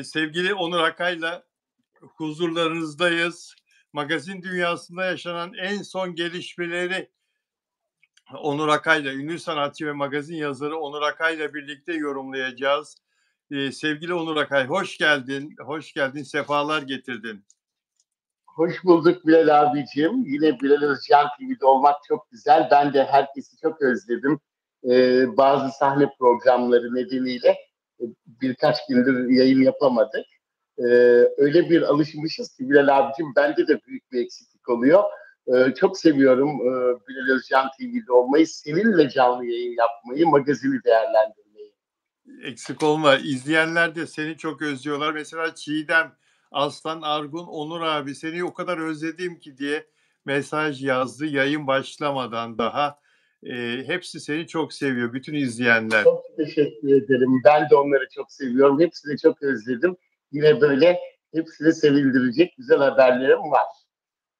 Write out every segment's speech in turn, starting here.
Sevgili Onur Akay'la huzurlarınızdayız. Magazin dünyasında yaşanan en son gelişmeleri Onur Akay'la, ünlü sanatçı ve magazin yazarı Onur Akay'la birlikte yorumlayacağız. Sevgili Onur Akay, hoş geldin, hoş geldin, sefalar getirdin. Hoş bulduk Bilal abicim. Yine Bilal Özcan TV'de olmak çok güzel. Ben de herkesi çok özledim. Bazı sahne programları nedeniyle birkaç gündür yayın yapamadık. Ee, Öyle bir alışmışız ki Bilal abicim bende de büyük bir eksiklik oluyor. Çok seviyorum Bilal Özcan TV'de olmayı, seninle canlı yayın yapmayı, magazini değerlendirmeyi. Eksik olma. İzleyenler de seni çok özlüyorlar. Mesela Çiğdem, Aslan, Argun, Onur abi seni o kadar özledim ki diye mesaj yazdı yayın başlamadan daha. Hepsi seni çok seviyor, bütün izleyenler. Çok teşekkür ederim. Ben de onları çok seviyorum. Hepsini çok özledim. Yine böyle hepsini sevindirecek güzel haberlerim var.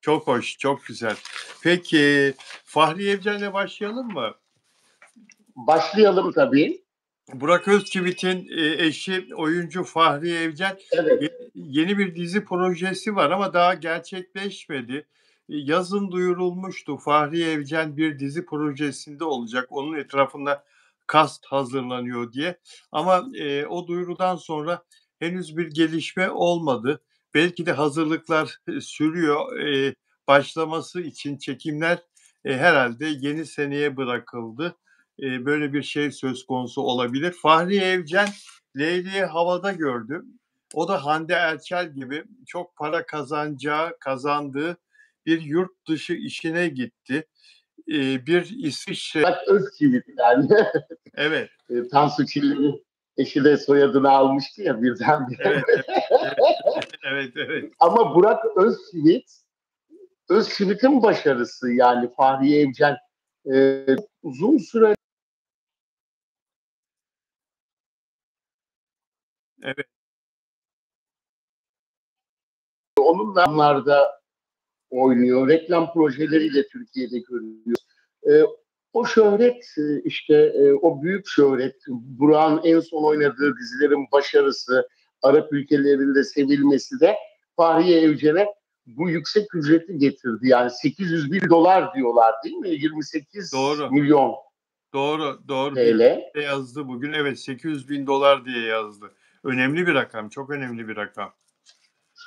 Çok hoş, çok güzel. Peki Fahri Evcen'le başlayalım mı? Başlayalım tabii. Burak Özçivit'in eşi oyuncu Fahri Evcen Evet. yeni bir dizi projesi var ama daha gerçekleşmedi. Yazın duyurulmuştu. Fahri Evcen bir dizi projesinde olacak. Onun etrafında kast hazırlanıyor diye. Ama o duyurudan sonra henüz bir gelişme olmadı. Belki de hazırlıklar sürüyor. Başlaması için çekimler herhalde yeni seneye bırakıldı. Böyle bir şey söz konusu olabilir. Fahri Evcen Leyli'yi havada gördüm. O da Hande Erçel gibi çok para kazandığı bir yurt dışı işine gitti. Bir İsviçre... Bak Özçivit yani. Evet, Tansu Çiller'in eşi de soyadını almıştı ya birdenbire. evet, evet, evet, evet. Ama Burak Özçivit'in başarısı yani Fahriye Evcen uzun süre Evet. onunla oynuyor. Reklam projeleriyle Türkiye'de görülüyor. E, O şöhret o büyük şöhret, Burak'ın en son oynadığı dizilerin başarısı, Arap ülkelerinde sevilmesi de Fahriye Evcen'e bu yüksek ücreti getirdi. Yani 800 bin dolar diyorlar değil mi? 28 Doğru, milyon doğru. Bir TL. yazdı bugün. Evet, 800 bin dolar diye yazdı. Önemli bir rakam, çok önemli bir rakam.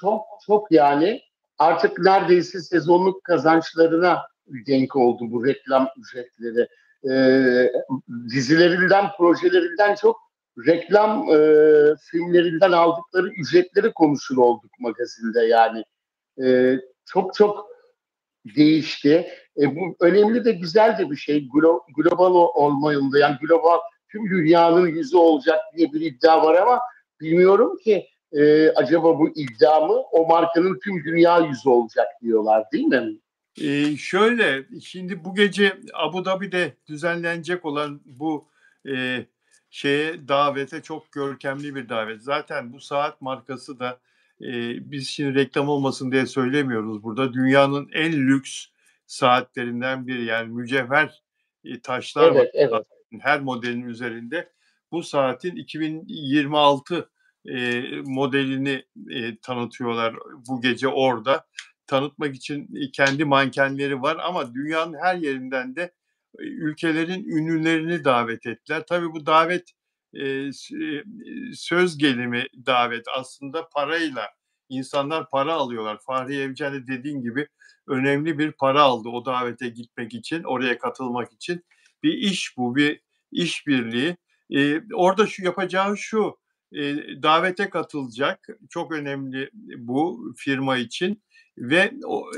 Çok çok yani artık neredeyse sezonluk kazançlarına denk oldu bu reklam ücretleri. Ee, Dizilerinden, projelerinden çok reklam filmlerinden aldıkları ücretleri konuşur olduk magazinde yani. Çok çok değişti. Bu önemli de güzel de bir şey. Global olma yolunda yani global tüm dünyanın yüzü olacak diye bir iddia var ama bilmiyorum ki acaba bu iddia mı o markanın tüm dünya yüzü olacak diyorlar değil mi? Şöyle, şimdi bu gece Abu Dhabi'de düzenlenecek olan bu e, davete çok görkemli bir davet. Zaten bu saat markası da e, biz şimdi reklam olmasın diye söylemiyoruz burada. Dünyanın en lüks saatlerinden biri yani mücevher taşlar var Evet, evet. her modelin üzerinde. Bu saatin 2026 modelini tanıtıyorlar bu gece orada tanıtmak için kendi mankenleri var ama dünyanın her yerinden de ülkelerin ünlülerini davet ettiler. Tabii bu davet söz gelimi davet aslında parayla insanlar para alıyorlar. Fahri Evcen de dediğin gibi önemli bir para aldı o davete gitmek için, oraya katılmak için. Bir iş bu, bir işbirliği. Orada şu yapacağı şu, davete katılacak. Çok önemli bu firma için ve o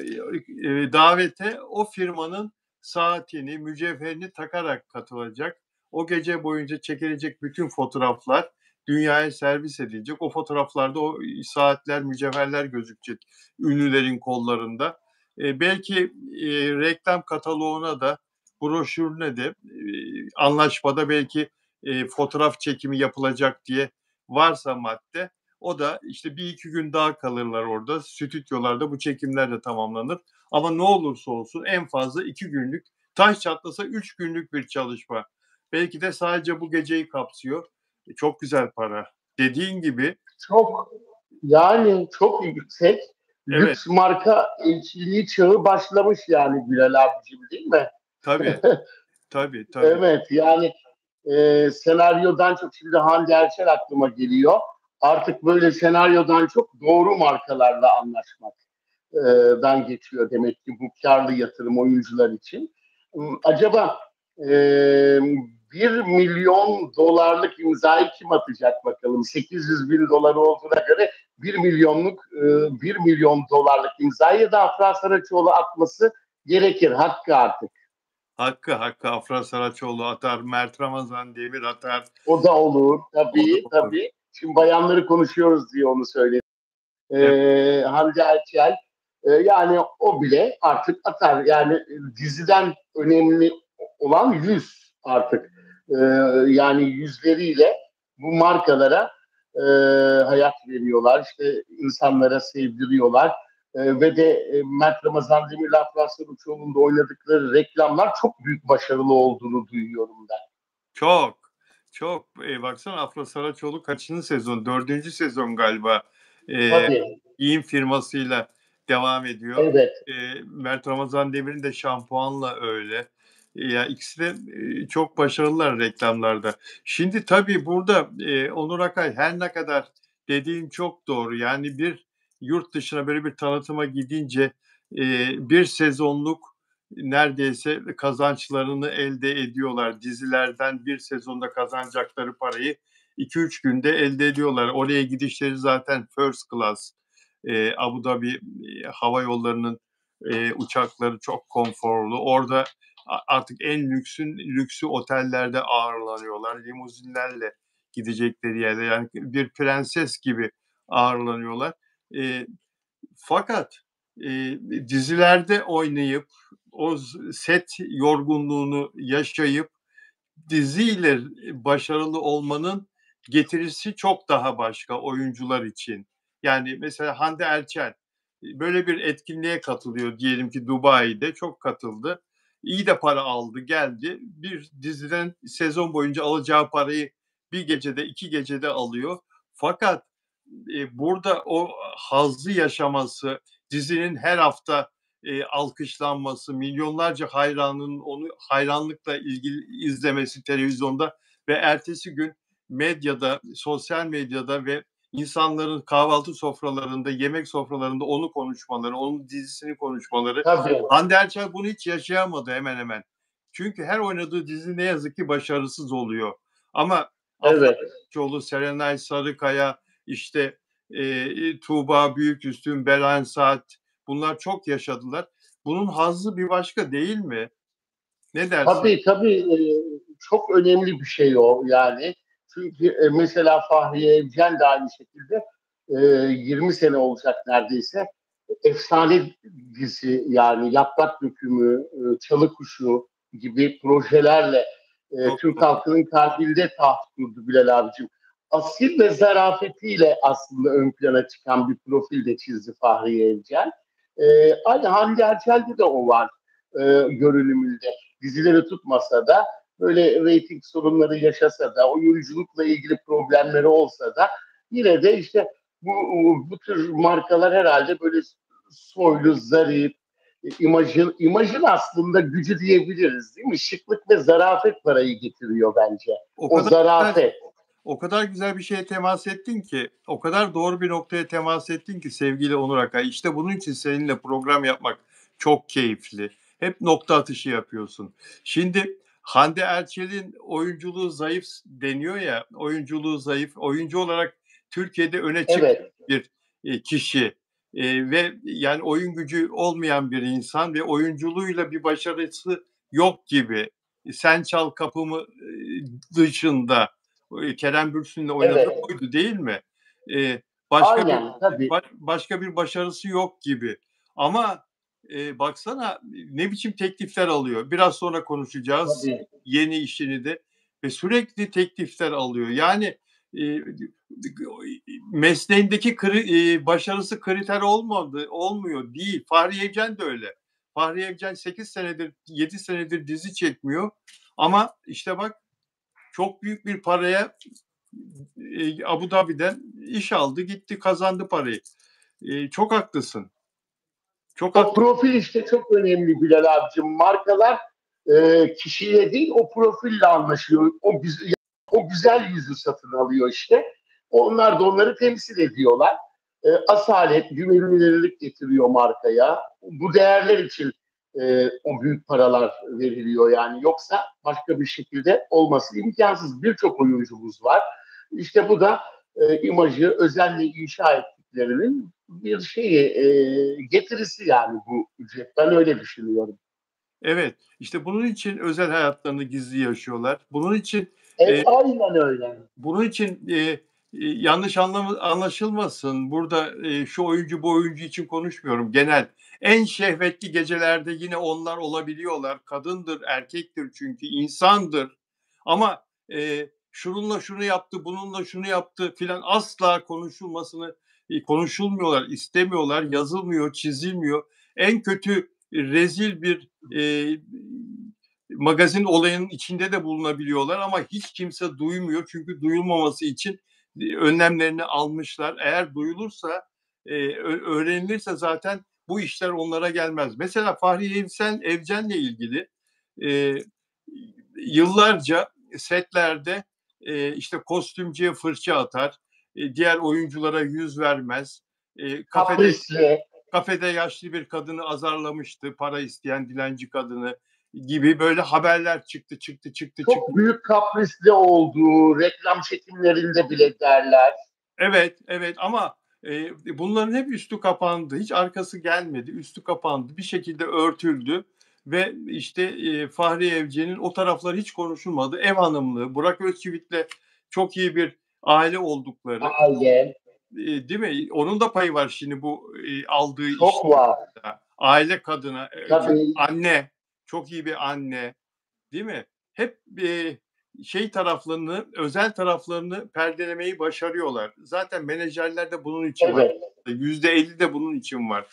davete o firmanın saatini, mücevherini takarak katılacak. O gece boyunca çekilecek bütün fotoğraflar dünyaya servis edilecek. O fotoğraflarda o saatler, mücevherler gözükecek ünlülerin kollarında. Belki reklam kataloğuna da broşürüne de anlaşmada belki fotoğraf çekimi yapılacak diye varsa madde o da işte bir iki gün daha kalırlar orada. Stüdyolarda bu çekimler de tamamlanır. Ama ne olursa olsun en fazla 2 günlük, taş çatlasa 3 günlük bir çalışma. Belki de sadece bu geceyi kapsıyor. Çok güzel para. dediğin gibi Çok yani çok yüksek. evet, Lüks marka elçiliği çağı başlamış yani Bilal abicim, değil mi? tabii, tabii, tabii. Evet yani senaryodan çok, şimdi Hande Erçel aklıma geliyor. Artık böyle senaryodan çok doğru markalarla anlaşmak dan geçiyor demek ki bu karlı yatırım oyuncular için. Acaba e, 1 milyon dolarlık imzayı kim atacak bakalım? 800 bin dolar olduğuna göre 1 milyon dolarlık imzayı da Afra Saraçoğlu atması gerekir. Hakkı artık. Hakkı Afra Saraçoğlu atar, Mert Ramazan Demir atar, O da olur. o da Tabii olur. tabii. Şimdi bayanları konuşuyoruz diye onu söyledim. Evet, Hande Erçel, yani o bile artık atar. Yani diziden önemli olan yüz artık. E, Yani yüzleriyle bu markalara hayat veriyorlar. İşte insanlara sevdiriyorlar. Ve de Mert Ramazan Demir'le Afra Sarıçoğlu'nun da oynadıkları reklamlar çok büyük başarılı olduğunu duyuyorum ben. çok, çok. Baksana Afra Saraçoğlu kaçıncı sezon? Dördüncü sezon galiba. E, Tabii. giyim firmasıyla devam ediyor. Evet. Mert Ramazan Demir'in de şampuanla öyle. Ya ikisi de çok başarılılar reklamlarda. Şimdi tabii burada Onur Akay her ne kadar dediğin çok doğru. Yani bir yurt dışına böyle bir tanıtıma gidince bir sezonluk neredeyse kazançlarını elde ediyorlar. Dizilerden bir sezonda kazanacakları parayı 2-3 günde elde ediyorlar. Oraya gidişleri zaten first class. Abu Dhabi hava yollarının uçakları çok konforlu. Orada artık en lüksü otellerde ağırlanıyorlar. Limuzinlerle gidecekleri yerde yani bir prenses gibi ağırlanıyorlar. E, Fakat dizilerde oynayıp o set yorgunluğunu yaşayıp diziyle başarılı olmanın getirisi çok daha başka oyuncular için. Yani mesela Hande Erçel böyle bir etkinliğe katılıyor diyelim ki Dubai'de çok katıldı. İyi de para aldı geldi. Bir diziden sezon boyunca alacağı parayı bir gecede iki gecede alıyor. Fakat burada o hazzı yaşaması, dizinin her hafta alkışlanması, milyonlarca hayranın onu hayranlıkla ilgili izlemesi televizyonda ve ertesi gün medyada, sosyal medyada ve insanların kahvaltı sofralarında, yemek sofralarında onu konuşmaları, onun dizisini konuşmaları. Tabii. Hande Erçel bunu hiç yaşayamadı hemen hemen. Çünkü her oynadığı dizi ne yazık ki başarısız oluyor. Ama Afra Evet. Kılıçoğlu, Serenay Sarıkaya, işte Tuğba Büyüküstün, Beren Saat bunlar çok yaşadılar. Bunun hazzı bir başka değil mi? Ne dersin? Tabii tabii, çok önemli bir şey o yani. Çünkü mesela Fahriye Evcen de aynı şekilde 20 sene olacak neredeyse. Efsane dizi yani Yaprak Dökümü, Çalı Kuşu gibi projelerle Çok Türk doğru. halkının kalbinde taht kurdu Bilal abicim. Asil ve zarafetiyle aslında ön plana çıkan bir profil de çizdi Fahriye Evcen. Aynı Hande Erçel'de de o var görünümünde. Dizileri tutmasa da, böyle reyting sorunları yaşasa da, oyunculukla ilgili problemleri olsa da yine de işte bu tür markalar herhalde böyle soylu, zarif, imajın aslında gücü diyebiliriz, değil mi? Şıklık ve zarafet parayı getiriyor bence. O O kadar güzel, zarafet. o kadar güzel bir şeye temas ettin ki, o kadar doğru bir noktaya temas ettin ki sevgili Onur Akay. İşte bunun için seninle program yapmak çok keyifli. Hep nokta atışı yapıyorsun. Şimdi Hande Erçel'in oyunculuğu zayıf deniyor ya, oyunculuğu zayıf. Oyuncu olarak Türkiye'de öne çık Evet, bir kişi ve yani oyun gücü olmayan bir insan ve oyunculuğuyla bir başarısı yok gibi. Sen Çal Kapımı dışında Kerem Bürsin'le oynadığı evet. oydu değil mi? Başka bir Aynen, tabii, başka bir başarısı yok gibi. Ama baksana ne biçim teklifler alıyor. Biraz sonra konuşacağız tabii. yeni işini de ve sürekli teklifler alıyor. Yani e, mesleğindeki başarısı kriter olmuyor değil. Fahri Evcen de öyle. Fahri Evcen 8 senedir 7 senedir dizi çekmiyor ama işte bak çok büyük bir paraya Abu Dhabi'den iş aldı, gitti, kazandı parayı. Çok haklısın. Çok O haklısın. profil işte çok önemli Bilal abicim. Markalar kişiyle değil o profille anlaşıyor. O güzel yüzü satın alıyor işte. Onlar da onları temsil ediyorlar. Asalet, güvenilirlik getiriyor markaya. Bu değerler için o büyük paralar veriliyor yani. Yoksa başka bir şekilde olması imkansız. Birçok oyuncumuz var. İşte bu da imajı özenle inşa ettiklerinin bir şeyi getirisi yani bu ücret. Ben öyle düşünüyorum. Evet, işte bunun için özel hayatlarını gizli yaşıyorlar. Bunun için Aynen öyle. yanlış anlaşılmasın. Burada şu oyuncu bu oyuncu için konuşmuyorum. Genel. En şehvetli gecelerde yine onlar olabiliyorlar. Kadındır, erkektir çünkü insandır. Ama şununla şunu yaptı, bununla şunu yaptı filan asla konuşulmuyorlar, istemiyorlar, yazılmıyor, çizilmiyor. En kötü rezil bir magazin olayının içinde de bulunabiliyorlar ama hiç kimse duymuyor. Çünkü duyulmaması için önlemlerini almışlar. Eğer duyulursa, öğrenilirse zaten bu işler onlara gelmez. Mesela Fahri Evcen'le ilgili e, yıllarca setlerde işte kostümcüye fırça atar, diğer oyunculara yüz vermez. Kafede Kaprisli, Kafede yaşlı bir kadını azarlamıştı, para isteyen dilenci kadını gibi böyle haberler çıktı. çok büyük kaprisli olduğu reklam çekimlerinde bile derler. Evet, evet ama bunların hep üstü kapandı. Hiç arkası gelmedi. Üstü kapandı. Bir şekilde örtüldü ve işte Fahri Evcen'in o tarafları hiç konuşulmadı. Ev hanımlığı, Burak Özçivit'le çok iyi bir aile oldukları, Aile değil mi? Onun da payı var şimdi bu aldığı çok işte. var. Aile kadına, Tabii, anne, çok iyi bir anne, değil mi? Hep şey taraflarını, özel taraflarını perdelemeyi başarıyorlar. Zaten menajerler de bunun için var. evet. %50 de bunun için var.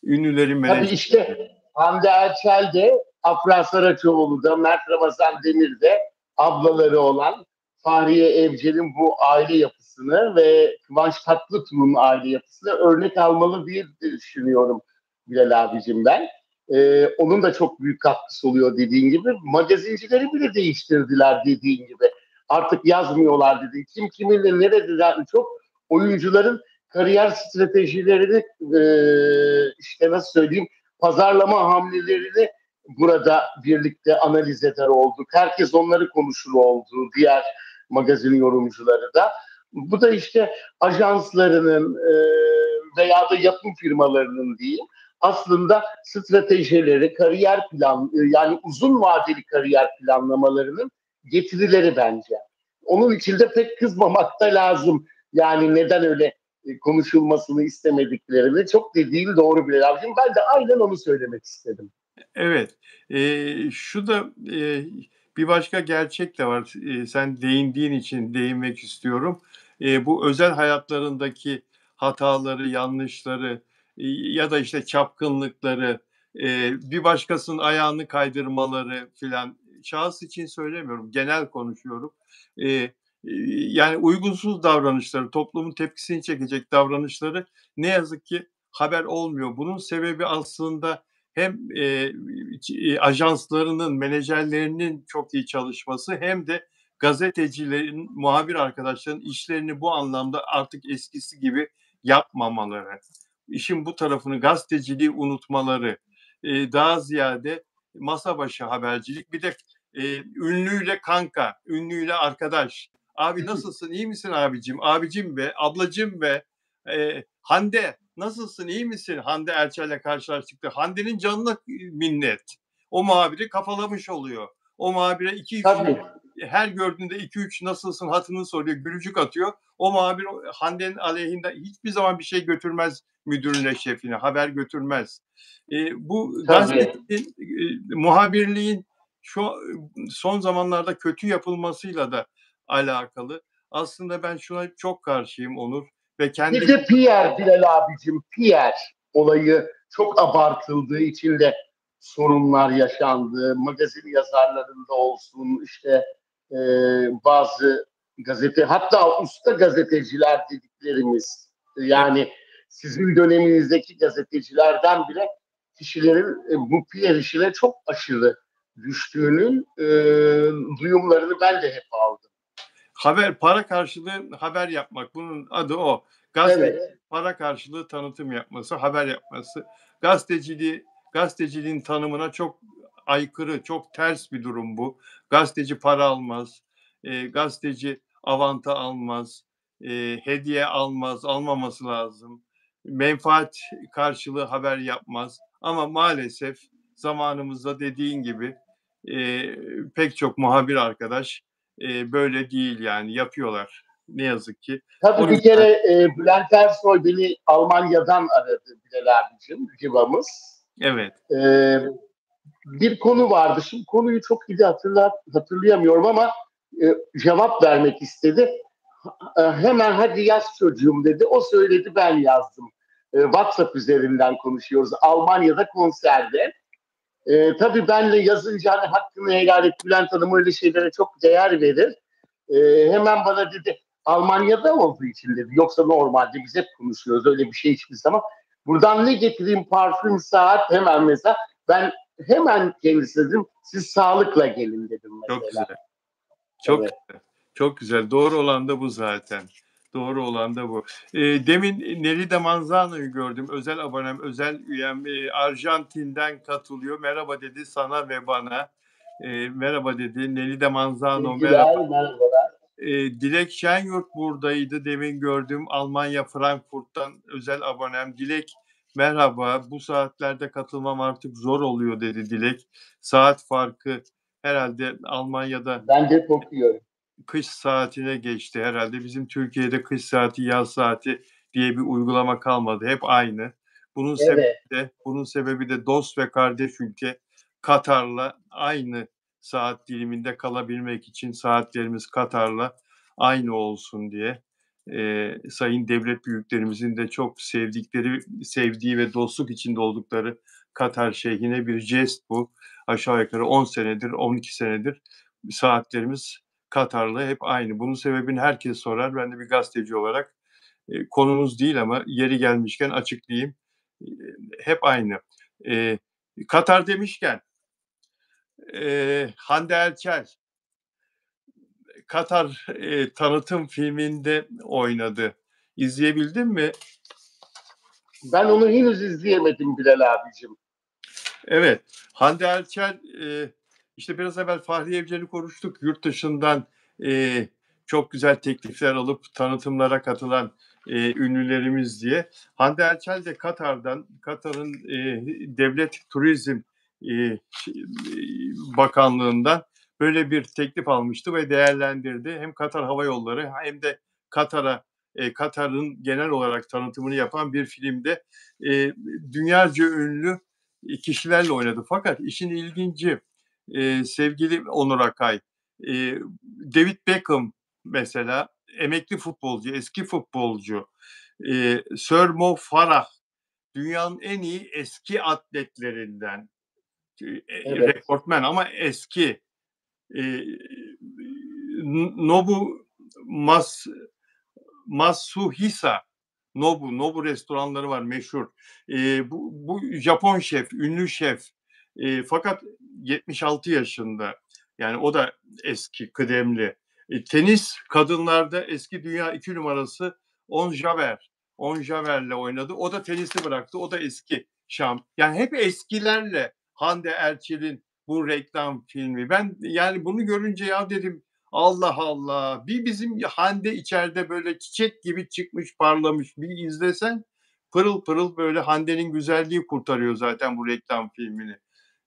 Ünlülerin Tabii menajeri. işte Hande Erçel de, Afra Saraçoğlu da, Mert Ramazan Demir de ablaları olan Fahriye Evcen'in bu aile yapısını ve Kıvanç Tatlıtuğ'un aile yapısını örnek almalı diye düşünüyorum Bilal abicim ben. Onun da çok büyük katkısı oluyor dediğin gibi. Magazincileri bile değiştirdiler dediğin gibi. Artık yazmıyorlar dedi. Kim kiminle nereden çok oyuncuların kariyer stratejilerini işte nasıl söyleyeyim pazarlama hamlelerini burada birlikte analiz eder olduk. Herkes onları konuşur oldu. Diğer magazin yorumcuları da. Bu da işte ajanslarının veya da yapım firmalarının diyeyim aslında stratejileri, kariyer plan yani uzun vadeli kariyer planlamalarının getirileri bence. Onun için de pek kızmamak da lazım. Yani neden öyle konuşulmasını istemediklerini çok dediğin doğru Bilal abicim. Ben de aynen onu söylemek istedim. Evet. Şu da bir başka gerçek de var. Sen değindiğin için değinmek istiyorum. Bu özel hayatlarındaki hataları, yanlışları ya da işte çapkınlıkları, bir başkasının ayağını kaydırmaları filan şahıs için söylemiyorum, genel konuşuyorum. Eee, Yani uygunsuz davranışları, toplumun tepkisini çekecek davranışları ne yazık ki haber olmuyor. Bunun sebebi aslında hem ajanslarının, menajerlerinin çok iyi çalışması hem de gazetecilerin, muhabir arkadaşların işlerini bu anlamda artık eskisi gibi yapmamaları, işin bu tarafını, gazeteciliği unutmaları, daha ziyade masa başı habercilik, bir de ünlüyle kanka, ünlüyle arkadaş. Abi nasılsın, iyi misin abicim? Abicim be, ablacım be. Hande nasılsın, iyi misin? Hande Erçel'le karşılaştık. Hande'nin canına minnet. O muhabiri kafalamış oluyor. O muhabire iki üç Tabii, her gördüğünde iki üç nasılsın hatını soruyor, gülücük atıyor. O muhabir Hande'nin aleyhinde hiçbir zaman bir şey götürmez müdürüne, şefine, haber götürmez. Bu tabii. gazeteciliğin, muhabirliğin şu son zamanlarda kötü yapılmasıyla da alakalı. Aslında ben şuna çok karşıyım Onur ve Bir kendi de Pierre Bilal abicim, Pierre olayı çok abartıldığı için de sorunlar yaşandı. Magazin yazarlarında olsun, işte e, bazı gazete, hatta usta gazeteciler dediklerimiz, Evet. yani sizin döneminizdeki gazetecilerden bile kişilerin bu PR işine çok aşırı düştüğünün duyumlarını ben de hep aldım. Haber, para karşılığı haber yapmak. Bunun adı o. Gazeteci Evet, para karşılığı tanıtım yapması, haber yapması. Gazeteciliği, gazeteciliğin tanımına çok aykırı, çok ters bir durum bu. Gazeteci para almaz. Gazeteci avanta almaz. Hediye almaz, almaması lazım. Menfaat karşılığı haber yapmaz. Ama maalesef zamanımızda dediğin gibi pek çok muhabir arkadaş böyle değil yani yapıyorlar. Ne yazık ki. tabii O bir yüzden kere Bülent Ersoy beni Almanya'dan aradı, Bilal abicim, Civamız. evet. E, Bir konu vardı. Şimdi konuyu çok iyi de hatırlayamıyorum ama cevap vermek istedi. Hemen hadi yaz çocuğum dedi. O söyledi, ben yazdım. WhatsApp üzerinden konuşuyoruz. Almanya'da konserde. Tabii benle yazınca hani hakkını helal et, Bülent Hanım öyle şeylere çok değer verir. Hemen bana dedi Almanya'da olduğu için dedi. Yoksa normalde biz hep konuşuyoruz, öyle bir şey hiçbir zaman. Buradan ne getireyim, parfüm, saat, hemen mesela. Ben hemen kendisine dedim siz sağlıkla gelin dedim Çok mesela. güzel. Çok Evet. güzel. Çok güzel. Doğru olan da bu zaten. Doğru olan da bu. Demin Nelly Manzano'yu gördüm. Özel abonem, özel üyem. Arjantin'den katılıyor. Merhaba dedi sana ve bana. Merhaba dedi. Nelly Manzano merhaba. Sevgiler, merhabalar. Dilek Şenyurt buradaydı. Demin gördüm. Almanya Frankfurt'tan özel abonem. Dilek merhaba. Bu saatlerde katılmam artık zor oluyor dedi Dilek. Saat farkı herhalde Almanya'da Ben de kokuyorum. kış saatine geçti herhalde. Bizim Türkiye'de kış saati, yaz saati diye bir uygulama kalmadı. Hep aynı. Evet. Bunun sebebi de dost ve kardeş ülke Katar'la aynı saat diliminde kalabilmek için saatlerimiz Katar'la aynı olsun diye. Sayın devlet büyüklerimizin de çok sevdiği ve dostluk içinde oldukları Katar Şeyhine bir jest bu. Aşağı yukarı 10 senedir, 12 senedir saatlerimiz Katar'la hep aynı. Bunun sebebini herkes sorar. Ben de bir gazeteci olarak konumuz değil ama yeri gelmişken açıklayayım. Hep aynı. E, Katar demişken Hande Erçel Katar tanıtım filminde oynadı. İzleyebildin mi? Ben onu henüz izleyemedim Bilal abicim. Evet. Hande Erçel işte biraz evvel Fahri Evcen'i konuştuk. Yurt dışından çok güzel teklifler alıp tanıtımlara katılan ünlülerimiz diye. Hande Erçel de Katar'ın Devlet Turizm Bakanlığı'ndan böyle bir teklif almıştı ve değerlendirdi. Hem Katar Hava Yolları hem de Katar'ın genel olarak tanıtımını yapan bir filmde dünyaca ünlü kişilerle oynadı. Fakat işin ilginci sevgili Onur Akay, David Beckham mesela emekli futbolcu, eski futbolcu, Sir Mo Farah dünyanın en iyi eski atletlerinden, Evet. rekortmen ama eski. E, Nobu Mas Matsuhisa Nobu restoranları var meşhur. Bu Japon şef, ünlü şef. Fakat 76 yaşında. Yani o da eski, kıdemli. Tenis kadınlarda eski dünya 2 numarası On Javer. On Javer'le oynadı. O da tenisi bıraktı. O da eski şamp. Yani hep eskilerle Hande Erçel'in bu reklam filmi. Ben yani bunu görünce ya dedim Allah Allah. Bir bizim Hande içeride böyle çiçek gibi çıkmış, parlamış. Bir izlesen pırıl pırıl böyle Hande'nin güzelliği kurtarıyor zaten bu reklam filmini.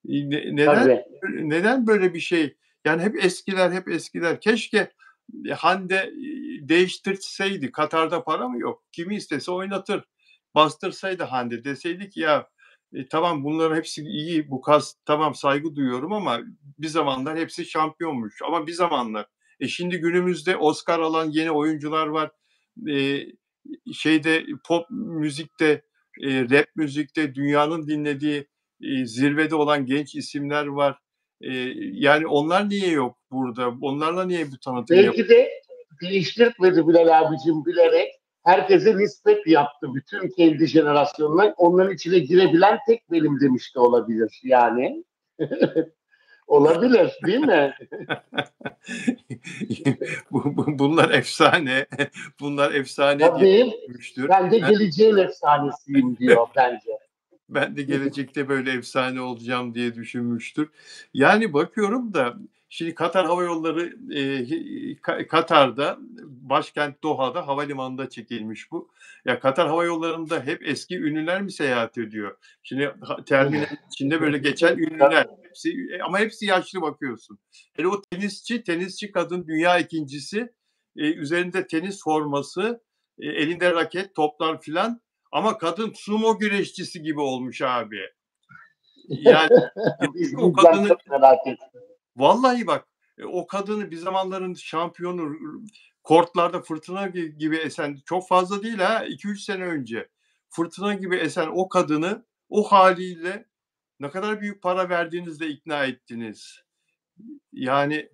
Neden Tabii. neden böyle bir şey? Yani hep eskiler, hep eskiler. Keşke Hande değiştirseydi. Katar'da para mı yok? Kimi istese oynatır. Bastırsaydı Hande deseydi ki ya tamam bunların hepsi iyi. Bu kas tamam saygı duyuyorum ama bir zamanlar hepsi şampiyonmuş. Ama bir zamanlar. Şimdi günümüzde Oscar alan yeni oyuncular var. E, pop müzikte, rap müzikte dünyanın dinlediği zirvede olan genç isimler var. Yani onlar niye yok burada? Onlarla niye bu tanıtımı yap? Belki de değiştirmedi Bilal abicim bilerek. Herkese nispet yaptı. Bütün kendi jenerasyonuna onların içine girebilen tek benim demiş de olabilir yani. Olabilir değil mi? Bunlar efsane. Bunlar efsane diye Tabii düşünmüştür. ben de geleceğin efsanesiyim diyor bence. Ben de gelecekte böyle efsane olacağım diye düşünmüştür. Yani bakıyorum da şimdi Katar Hava Yolları, Katar'da, başkent Doha'da havalimanında çekilmiş bu. Ya Katar Hava Yolları'nda hep eski ünlüler mi seyahat ediyor? Şimdi terminalin içinde böyle geçen ünlüler. Hepsi, ama hepsi yaşlı bakıyorsun. Hele o tenisçi kadın dünya ikincisi, üzerinde tenis forması, elinde raket, toplar filan. Ama kadın sumo güreşçisi gibi olmuş abi. Yani o İzleyeceğim kadını çok merak ettim. vallahi bak, o kadını bir zamanların şampiyonu, kortlarda fırtına gibi esen, çok fazla değil ha, 2-3 sene önce fırtına gibi esen o kadını o haliyle ne kadar büyük para verdiğinizle ikna ettiniz. Yani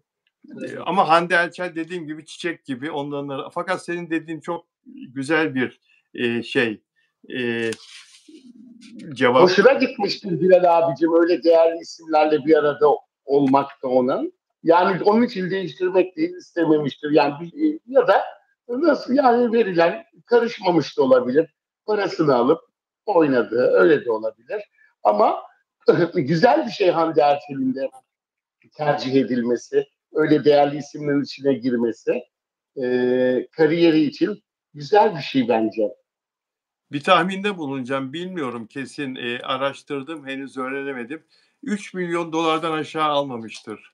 ama Hande Erçel dediğim gibi çiçek gibi ondan, fakat senin dediğin çok güzel bir şey, eee, cevap. Hoşuna gitmiştir Bilal abicim öyle değerli isimlerle bir arada olmak da onun. Yani onun için değiştirmek değil istememiştir. Yani ya da nasıl yani verilen karışmamış da olabilir. Parasını alıp oynadığı öyle de olabilir. Ama güzel bir şey Hande Erçel'in de tercih edilmesi, öyle değerli isimlerin içine girmesi kariyeri için güzel bir şey bence. Bir tahminde bulunacağım. Bilmiyorum, kesin, araştırdım, henüz öğrenemedim. 3 milyon dolardan aşağı almamıştır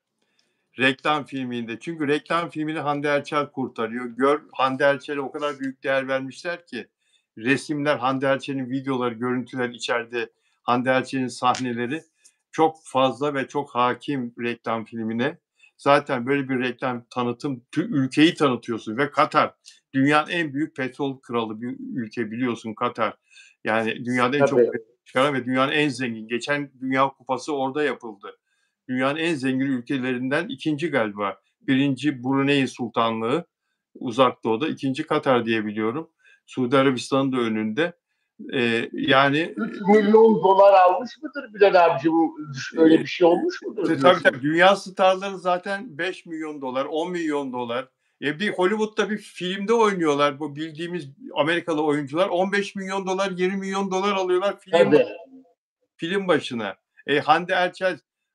reklam filminde. Çünkü reklam filmini Hande Erçel kurtarıyor. Hande Erçel'e o kadar büyük değer vermişler ki resimler, Hande Erçel'in videoları, görüntüler içeride, Hande Erçel'in sahneleri çok fazla ve çok hakim reklam filmine. Zaten böyle bir reklam tanıtım, ülkeyi tanıtıyorsun ve Katar dünyanın en büyük petrol kralı bir ülke, biliyorsun Katar. Yani dünyada en çok Tabii. petrol çıkaran ve dünyanın en zengin. Geçen Dünya Kupası orada yapıldı. Dünyanın en zengin ülkelerinden ikinci galiba. Birinci Brunei Sultanlığı Uzak Doğu'da, ikinci Katar diye biliyorum. Suudi Arabistan'ın da önünde. Yani 3 milyon dolar almış mıdır Bilal abicim? Öyle bir şey olmuş mudur tabii diyorsun? dünya starları zaten 5 milyon dolar, 10 milyon dolar. Bir Hollywood'da bir filmde oynuyorlar bu bildiğimiz Amerikalı oyuncular. 15 milyon dolar, 20 milyon dolar alıyorlar Tabii. film başına.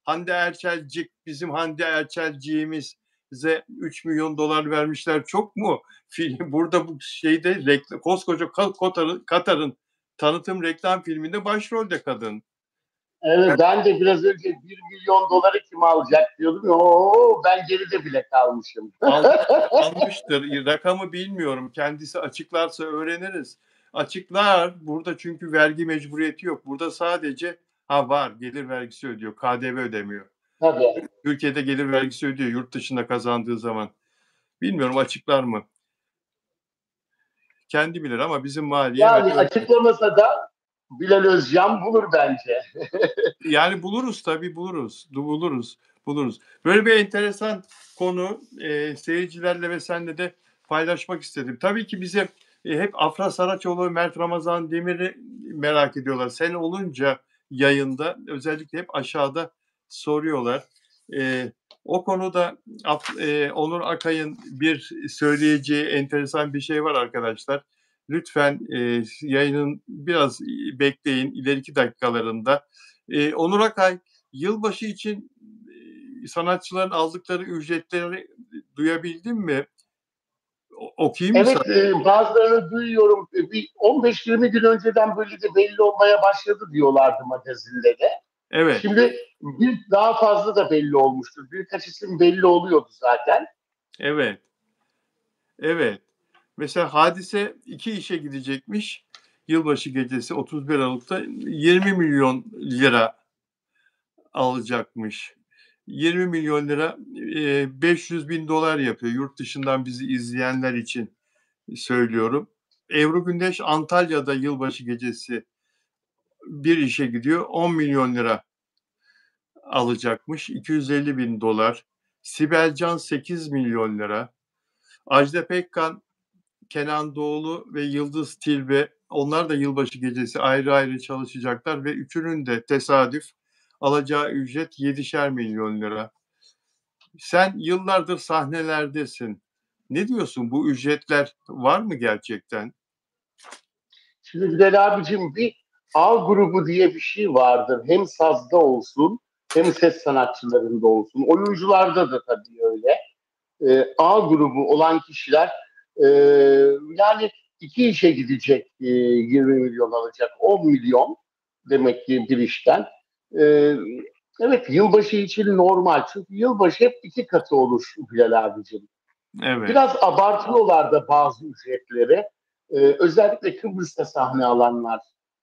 Hande Erçelcik, bizim Hande Erçelciğimize 3 milyon dolar vermişler, çok mu? Burada bu şeyde koskoca Katar'ın tanıtım reklam filminde başrolde kadın. Evet ben de biraz önce 1 milyon doları kim alacak diyordum. Oo, ben geride bile kalmışım. Almıştır. Rakamı bilmiyorum. Kendisi açıklarsa öğreniriz. Açıklar. Burada çünkü vergi mecburiyeti yok. Burada sadece var, gelir vergisi ödüyor. KDV ödemiyor. Tabii. Türkiye'de gelir vergisi ödüyor yurt dışında kazandığı zaman. Bilmiyorum, açıklar mı? Kendi bilir ama bizim maliye Yani açıklamasa da Bilal Özcan bulur bence. yani buluruz tabii, buluruz. Böyle bir enteresan konu, seyircilerle ve seninle de paylaşmak istedim. Tabii ki bize hep Afra Saraçoğlu, Mert Ramazan Demir'i merak ediyorlar. Sen olunca yayında özellikle hep aşağıda soruyorlar. O konuda Onur Akay'ın bir söyleyeceği enteresan bir şey var arkadaşlar. Lütfen yayının biraz bekleyin, ileriki dakikalarında. Onur Akay yılbaşı için sanatçıların aldıkları ücretleri duyabildin mi? Okuyayım mı sana? Evet bazılarını duyuyorum. Bir 15-20 gün önceden böyle de belli olmaya başladı diyorlardı magazinlerde. Evet, Şimdi bir daha fazla da belli olmuştur. Birkaç isim belli oluyordu zaten. evet, evet. Mesela Hadise 2 işe gidecekmiş. Yılbaşı gecesi 31 Aralık'ta 20 milyon lira alacakmış. 20 milyon lira 500 bin dolar yapıyor. Yurt dışından bizi izleyenler için söylüyorum. Ebru Gündeş Antalya'da yılbaşı gecesi bir işe gidiyor. 10 milyon lira alacakmış. 250 bin dolar. Sibel Can 8 milyon lira. Ajda Pekkan, Kenan Doğulu ve Yıldız Tilbe, onlar da yılbaşı gecesi ayrı ayrı çalışacaklar ve üçünün de tesadüf alacağı ücret 7'şer milyon lira. Sen yıllardır sahnelerdesin. Ne diyorsun? Bu ücretler var mı gerçekten? Şimdi Bilal abicim, bir A grubu diye bir şey vardır. Hem sazda olsun hem ses sanatçılarında olsun. Oyuncularda da tabii öyle. A grubu olan kişiler e, yani iki işe gidecek, 20 milyon alacak 10 milyon demek ki bir işten. E, evet, yılbaşı için normal. Çünkü yılbaşı hep iki katı olur Bilal abicim. Evet. Biraz abartıyorlar da bazı ücretleri. Özellikle Kıbrıs'ta sahne alanlar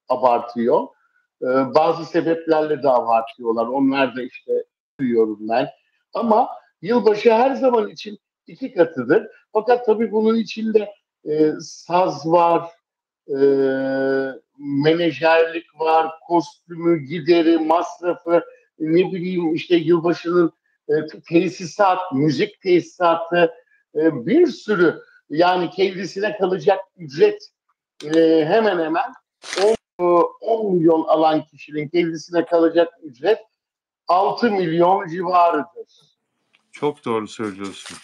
abartıyor. Bazı sebeplerle de abartıyorlar. Onlar da işte duyuyorum ben. Ama yılbaşı her zaman için iki katıdır. Fakat tabii bunun içinde saz var, e, menajerlik var, kostümü, gideri, masrafı, ne bileyim işte yılbaşının tesisat, müzik tesisatı, bir sürü, yani kendisine kalacak ücret hemen hemen 10 milyon alan kişinin kendisine kalacak ücret 6 milyon civarıdır. Çok doğru söylüyorsun.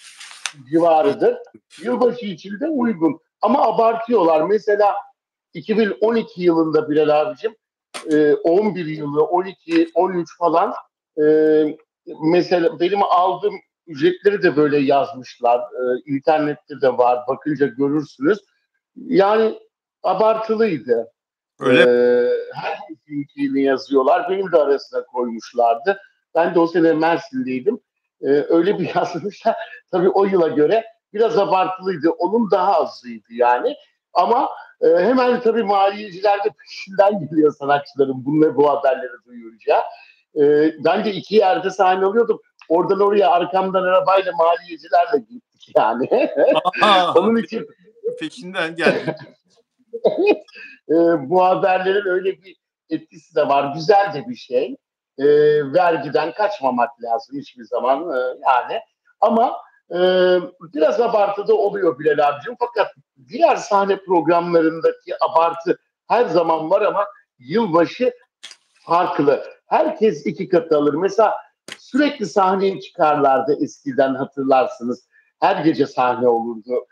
Civarıdır. Yılbaşı için de uygun. Ama abartıyorlar. Mesela 2012 yılında Bilal abicim, 11 yılı, 12, 13 falan, e, mesela benim aldığım ücretleri de böyle yazmışlar. İnternette de var. Bakınca görürsünüz. Yani abartılıydı. Öyle Herkesinkini yazıyorlar. Benim de arasına koymuşlardı. Ben de o sene Mersin'deydim. Öyle bir yazmışlar. Tabii o yıla göre biraz abartılıydı. Onun daha azıydı yani. Ama hemen tabii maliyeciler de peşinden geliyor sanatçıların bu haberleri duyunca. Ben de iki yerde sahne alıyordum. Oradan oraya arkamdan arabayla maliyecilerle gittik yani. Aha, Onun için peşinden geldi. e, bu haberlerin öyle bir etkisi de var. Güzel de bir şey. E, vergiden kaçmamak lazım hiçbir zaman, yani. Ama e, biraz abartı da oluyor Bilal abicim. Fakat diğer sahne programlarındaki abartı her zaman var ama yılbaşı farklı. Herkes iki katı alır. Mesela sürekli sahneye çıkarlardı eskiden, hatırlarsınız. Her gece sahne olurdu.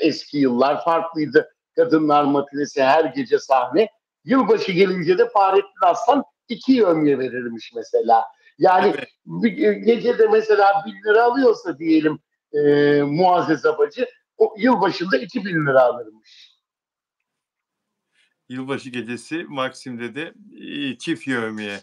Eski yıllar farklıydı. Kadınlar matinesi, her gece sahne. Yılbaşı gelince de Fahrettin Aslan iki yömye verirmiş mesela. Yani Evet. bir gecede mesela 1.000 lira alıyorsa diyelim Muazzez Abacı, o yılbaşında 2.000 lira alırmış. Yılbaşı gecesi Maksim'de de çift yevmiye.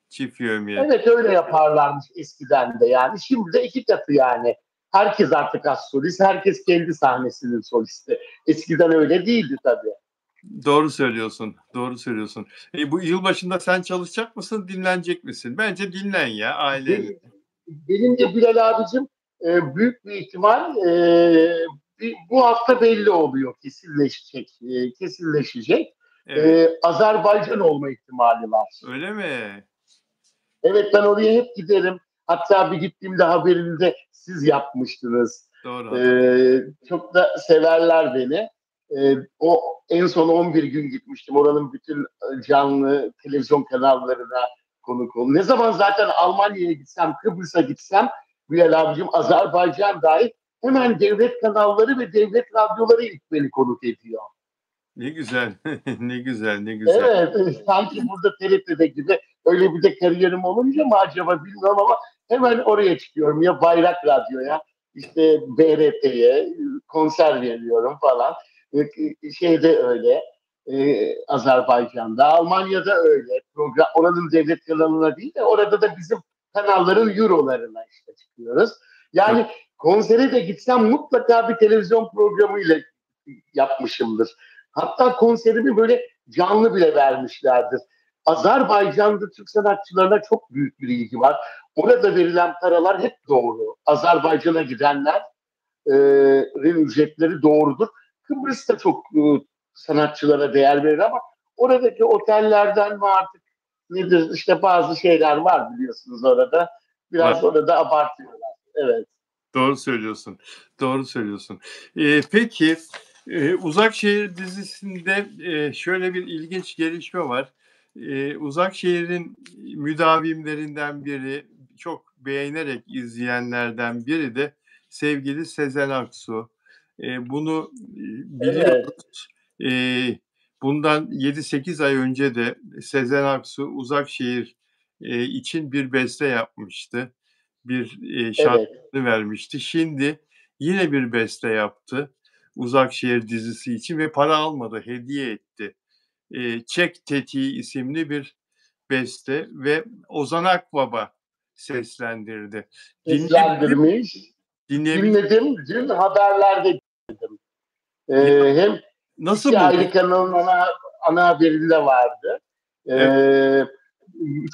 Çift yevmiye. Evet, öyle yaparlarmış eskiden de yani. Şimdi de iki katı yani. Herkes artık az solist, herkes kendi sahnesinin solisti. Eskiden öyle değildi tabii. Doğru söylüyorsun. Doğru söylüyorsun. Bu yılbaşında sen çalışacak mısın, dinlenecek misin? Bence dinlen ya ailenle. Benim de Bilal abicim, büyük bir ihtimal bu hafta belli oluyor, kesinleşecek. Kesinleşecek. Evet. Azerbaycan olma ihtimali var. Öyle mi? Evet, ben oraya hep giderim. Hatta bir gittiğimde haberini de siz yapmıştınız. Doğru hatırlıyorum. Çok da severler beni. O en son 11 gün gitmiştim. Oranın bütün canlı televizyon kanallarına konuk oldum. Ne zaman zaten Almanya'ya gitsem, Kıbrıs'a gitsem, Bilal abicim, Azerbaycan dahil, hemen devlet kanalları ve devlet radyoları ilk beni konuk ediyor. Ne güzel. Ne güzel, ne güzel. Evet, sanki burada TRT'de gibi, öyle bir de kariyerim olunca mı acaba bilmiyorum ama hemen oraya çıkıyorum. Ya Bayrak Radyo'ya, işte BRT'ye konser veriyorum falan. Şeyde öyle, Azerbaycan'da, Almanya'da öyle. Program, oranın devlet kanalına değil de orada da bizim kanalların eurolarına işte çıkıyoruz. Çok Yani konsere de gitsem mutlaka bir televizyon programıyla yapmışımdır. Hatta konserimi böyle canlı bile vermişlerdir. Azerbaycan'da Türk sanatçılarına çok büyük bir ilgi var. Orada verilen paralar hep doğru. Azerbaycan'a gidenlerin ücretleri doğrudur. Kıbrıs'ta çok sanatçılara değer verir ama oradaki otellerden mi artık nedir, işte bazı şeyler var biliyorsunuz orada. var. Biraz orada abartıyorlar. Evet. Doğru söylüyorsun. Doğru söylüyorsun. Peki, Uzakşehir dizisinde, şöyle bir ilginç gelişme var. Uzakşehir'in müdavimlerinden biri, çok beğenerek izleyenlerden biri de sevgili Sezen Aksu. Bunu, Evet, biliyoruz. Bundan 7-8 ay önce de Sezen Aksu Uzakşehir, için bir beste yapmıştı. Bir, şarkı evet. vermişti. Şimdi yine bir beste yaptı Uzakşehir dizisi için ve para almadı, hediye etti. "Çek Tetiği" isimli bir beste ve Ozan Akbaba seslendirdi. Dinlebildin Seslendirmiş. dinlebildin Dinledim. Dün haberlerde dinledim. ya, Hem nasıl iki buldun? ayrı kanalın ana haberinde vardı. Evet, Ee,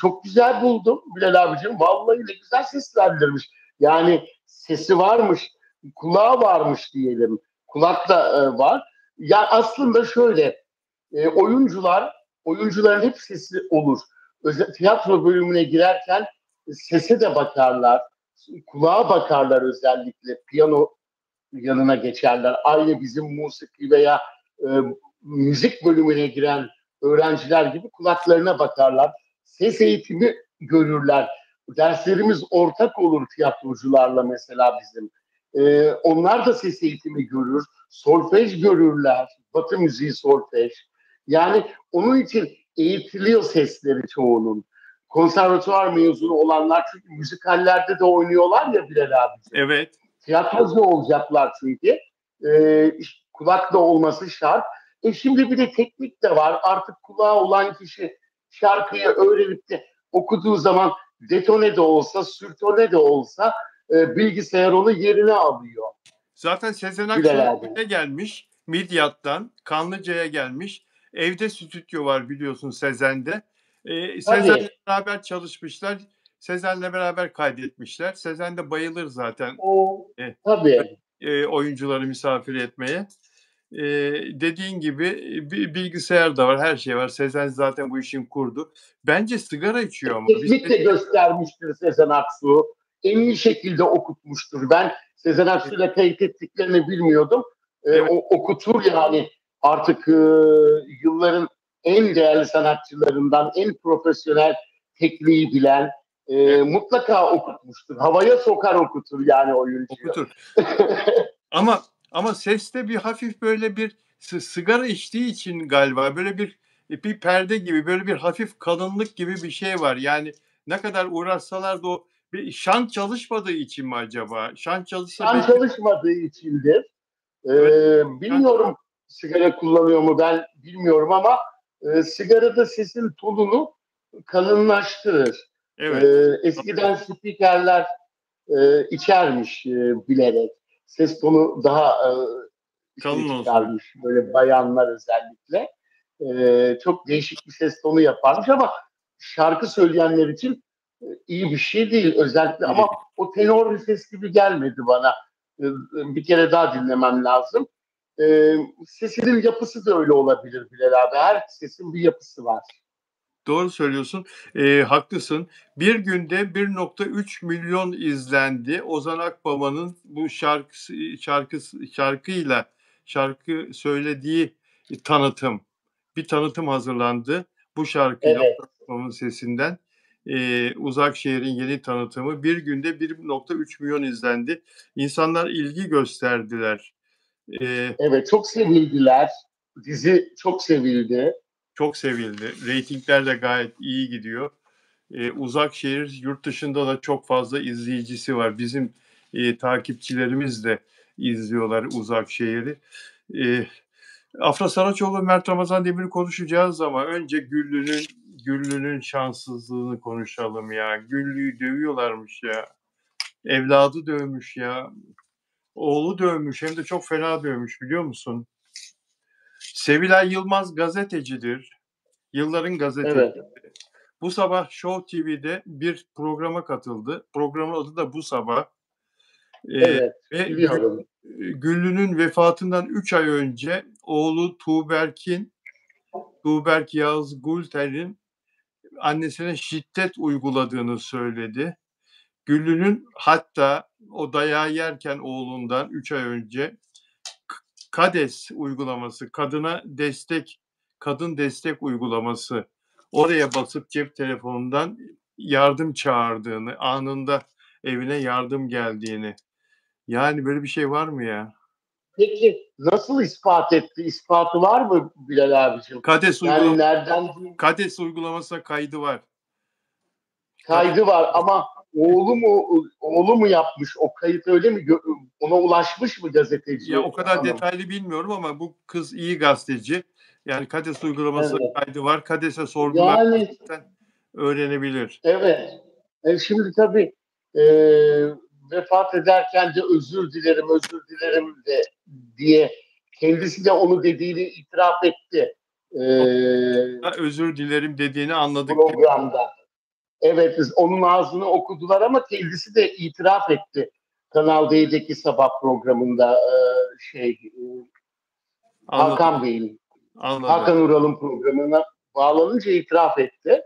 Çok güzel buldum Bilal abicim. Vallahi ne güzel seslendirmiş. Yani sesi varmış, kulağı varmış diyelim. Kulak da var. Ya aslında şöyle, oyuncuların hep sesi olur. Tiyatro bölümüne girerken sese de bakarlar, kulağa bakarlar özellikle. Piyano yanına geçerler. Aynı bizim musiki veya e, müzik bölümüne giren öğrenciler gibi kulaklarına bakarlar. Ses eğitimi görürler. Derslerimiz ortak olur tiyatrocularla mesela bizim. Onlar da ses eğitimi görür. Solfej görürler. Batı müziği solfej. Yani onun için eğitiliyor sesleri çoğunun. Konservatuvar mezunu olanlar çünkü müzikallerde de oynuyorlar ya Bilal abicim. evet. Tiyatrocu olacaklar çünkü. Kulak da olması şart. Şimdi bir de teknik de var. Artık kulağı olan kişi şarkıyı öğrenip de okuduğu zaman detone de olsa, sürtone de olsa bilgisayar onu yerine alıyor. Zaten Sezen Aksu Bilal abi. şeye gelmiş, Midyat'tan Kanlıca'ya gelmiş. Evde stüdyo var biliyorsun Sezen'de. Sezen'le Tabii. beraber çalışmışlar. Sezen'le beraber kaydetmişler. Sezen de bayılır zaten, O eee, tabii. oyuncuları misafir etmeye. Dediğin gibi, bilgisayar da var, her şey var. Sezen zaten bu işin kurdu. Bence sigara içiyor ama. Biz Teknik de göstermiştir Sezen Aksu. En iyi şekilde okutmuştur. Ben Sezen Aksu'yla kayıt ettiklerini bilmiyordum. Evet, O okutur yani artık yılların en değerli sanatçılarından, en profesyonel tekniği bilen evet, mutlaka okutmuştur. Havaya sokar okutur yani oyuncuyu. okutur. Ama seste bir hafif böyle bir sigara içtiği için galiba böyle bir perde gibi, böyle bir hafif kalınlık gibi bir şey var. Yani ne kadar uğraşsalar da o bir şant çalışmadığı için mi acaba? Şant çalışsa Şan belki çalışmadığı içindir. evet, şant Bilmiyorum sigara kullanıyor mu ben bilmiyorum ama sigara da sesin tonunu kalınlaştırır. evet, Eskiden spikerler içermiş bilerek. Ses tonu daha kalın olsun. çıkarmış böyle bayanlar özellikle. Çok değişik bir ses tonu yaparmış ama şarkı söyleyenler için iyi bir şey değil özellikle ama İyi. o tenor bir ses gibi gelmedi bana. Bir kere daha dinlemem lazım. Sesinin yapısı da öyle olabilir Bilal abi. Her sesin bir yapısı var. Doğru söylüyorsun, haklısın. Bir günde 1,3 milyon izlendi. Ozan Akbaba'nın bu şarkıyla şarkı söylediği tanıtım. Bir tanıtım hazırlandı. Bu şarkıyla Evet, Ozan Akbaba'nın sesinden, Uzakşehir'in yeni tanıtımı bir günde 1,3 milyon izlendi. İnsanlar ilgi gösterdiler. Eee, evet çok sevildiler. Dizi çok sevildi. Çok sevildi. Reytingler de gayet iyi gidiyor. Uzakşehir yurt dışında da çok fazla izleyicisi var. Bizim, takipçilerimiz de izliyorlar Uzakşehir'i. Eee, Afra Saraçoğlu, Mert Ramazan Demir'i konuşacağız ama önce Güllü'nün şanssızlığını konuşalım ya. Güllü'yü dövüyorlarmış ya. Evladı dövmüş ya. Oğlu dövmüş hem de çok fena dövmüş biliyor musun? Sevilay Yılmaz gazetecidir. Yılların gazeteci. Evet, Bu sabah Show TV'de bir programa katıldı. Programın adı da Bu Sabah. evet Ve biliyorum. Güllü'nün vefatından 3 ay önce oğlu Tuğberk Yağız Gülter'in annesine şiddet uyguladığını söyledi. Güllü'nün hatta o dayağı yerken oğlundan 3 ay önce KADES uygulaması, kadın destek uygulaması, oraya basıp cep telefonundan yardım çağırdığını, anında evine yardım geldiğini. Yani böyle bir şey var mı ya? Peki nasıl ispat etti? İspatı var mı Bilal abicim? KADES Yani uygulaması nereden KADES uygulamasına kaydı var. KADES, kaydı var ama oğlu mu yapmış o kayıt öyle mi? Ona ulaşmış mı ya gazeteci o kadar hanım? detaylı bilmiyorum ama bu kız iyi gazeteci. Yani KADES uygulamasına Evet. kaydı var. KADES'e sorgular Yani zaten öğrenebilir. evet. Şimdi tabii e, vefat ederken de özür dilerim de diye kendisi de onu dediğini itiraf etti Özür dilerim dediğini anladık. programda. Evet, onun ağzını okudular ama kendisi de itiraf etti. Kanal D'deki sabah programında Anladım. Hakan Bey'in, Anladım. Hakan Ural'ın programına bağlanınca itiraf etti.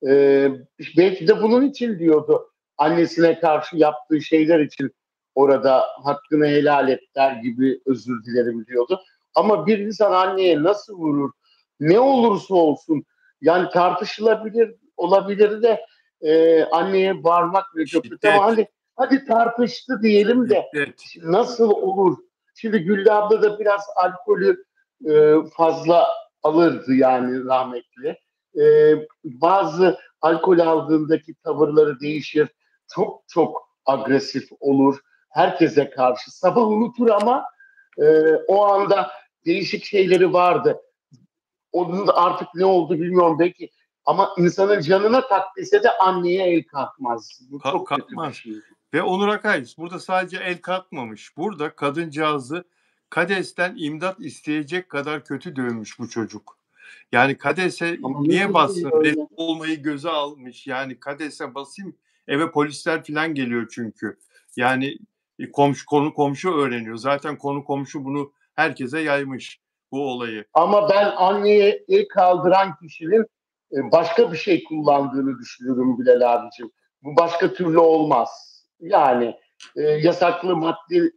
Ee, Belki de bunun için diyordu. Annesine karşı yaptığı şeyler için orada hakkını helal et der gibi özür dilerim diyordu. Ama bir insan anneye nasıl vurur? Ne olursa olsun yani tartışılabilir olabilir de anneye bağırmak ve köpürtmek ama Şiddet. hadi tartıştı diyelim de Şiddet. nasıl olur? Şimdi Güllü abla da biraz alkolü fazla alırdı yani rahmetli. E, Bazı alkol aldığındaki tavırları değişir. Çok çok agresif olur. Herkese karşı. Sabah unutur ama e, o anda değişik şeyleri vardı. Onun da artık ne oldu bilmiyorum belki. Ama insanın canına tak dese de anneye el kalkmaz. Bu çok kötü bir Kalkmaz. şey. Ve Onur Akay burada sadece el kalkmamış. Burada kadıncağızı KADES'ten imdat isteyecek kadar kötü dövmüş bu çocuk. Yani KADES'e Ama niye mümkün değil bassın? Rezil öyle. olmayı göze almış. Yani KADES'e basayım, eve polisler falan geliyor çünkü. Yani konu komşu öğreniyor. Zaten konu komşu bunu herkese yaymış bu olayı. Ama ben anneye el kaldıran kişinin başka bir şey kullandığını düşünüyorum Bilal abicim. Bu başka türlü olmaz. Yani yasaklı madde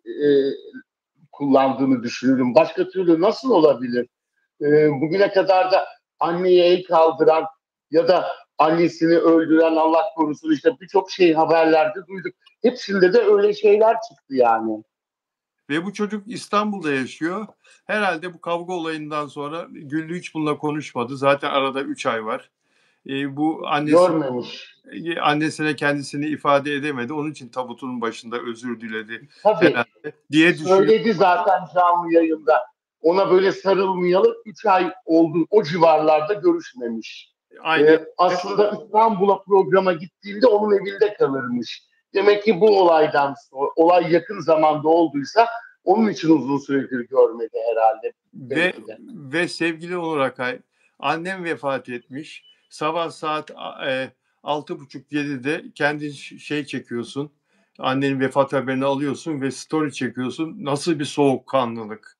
kullandığını düşünüyorum. Başka türlü nasıl olabilir? Bugüne kadar da anneye el kaldıran ya da annesini öldüren Allah korusun işte birçok şey haberlerde duyduk. Hepsinde de öyle şeyler çıktı yani. Ve bu çocuk İstanbul'da yaşıyor. Herhalde bu kavga olayından sonra Güllü hiç bununla konuşmadı. Zaten arada 3 ay var. Bu Görmemiş. annesine kendisini ifade edemedi. Onun için tabutun başında özür diledi Tabii herhalde diye düşünüyorum. söyledi zaten canlı yayında. Ona böyle sarılmayalı 3 ay oldu. O civarlarda görüşmemiş. Aynen. Aslında İstanbul'a programa gittiğinde onun evinde kalırmış. Demek ki bu olaydan sonra, olay yakın zamanda olduysa onun için uzun süredir görmedi herhalde Ve belki de. sevgili Onur Akay, annem vefat etmiş. Sabah saat 6.30-7'de kendin şey çekiyorsun. Annenin vefat haberini alıyorsun ve story çekiyorsun. Nasıl bir soğukkanlılık?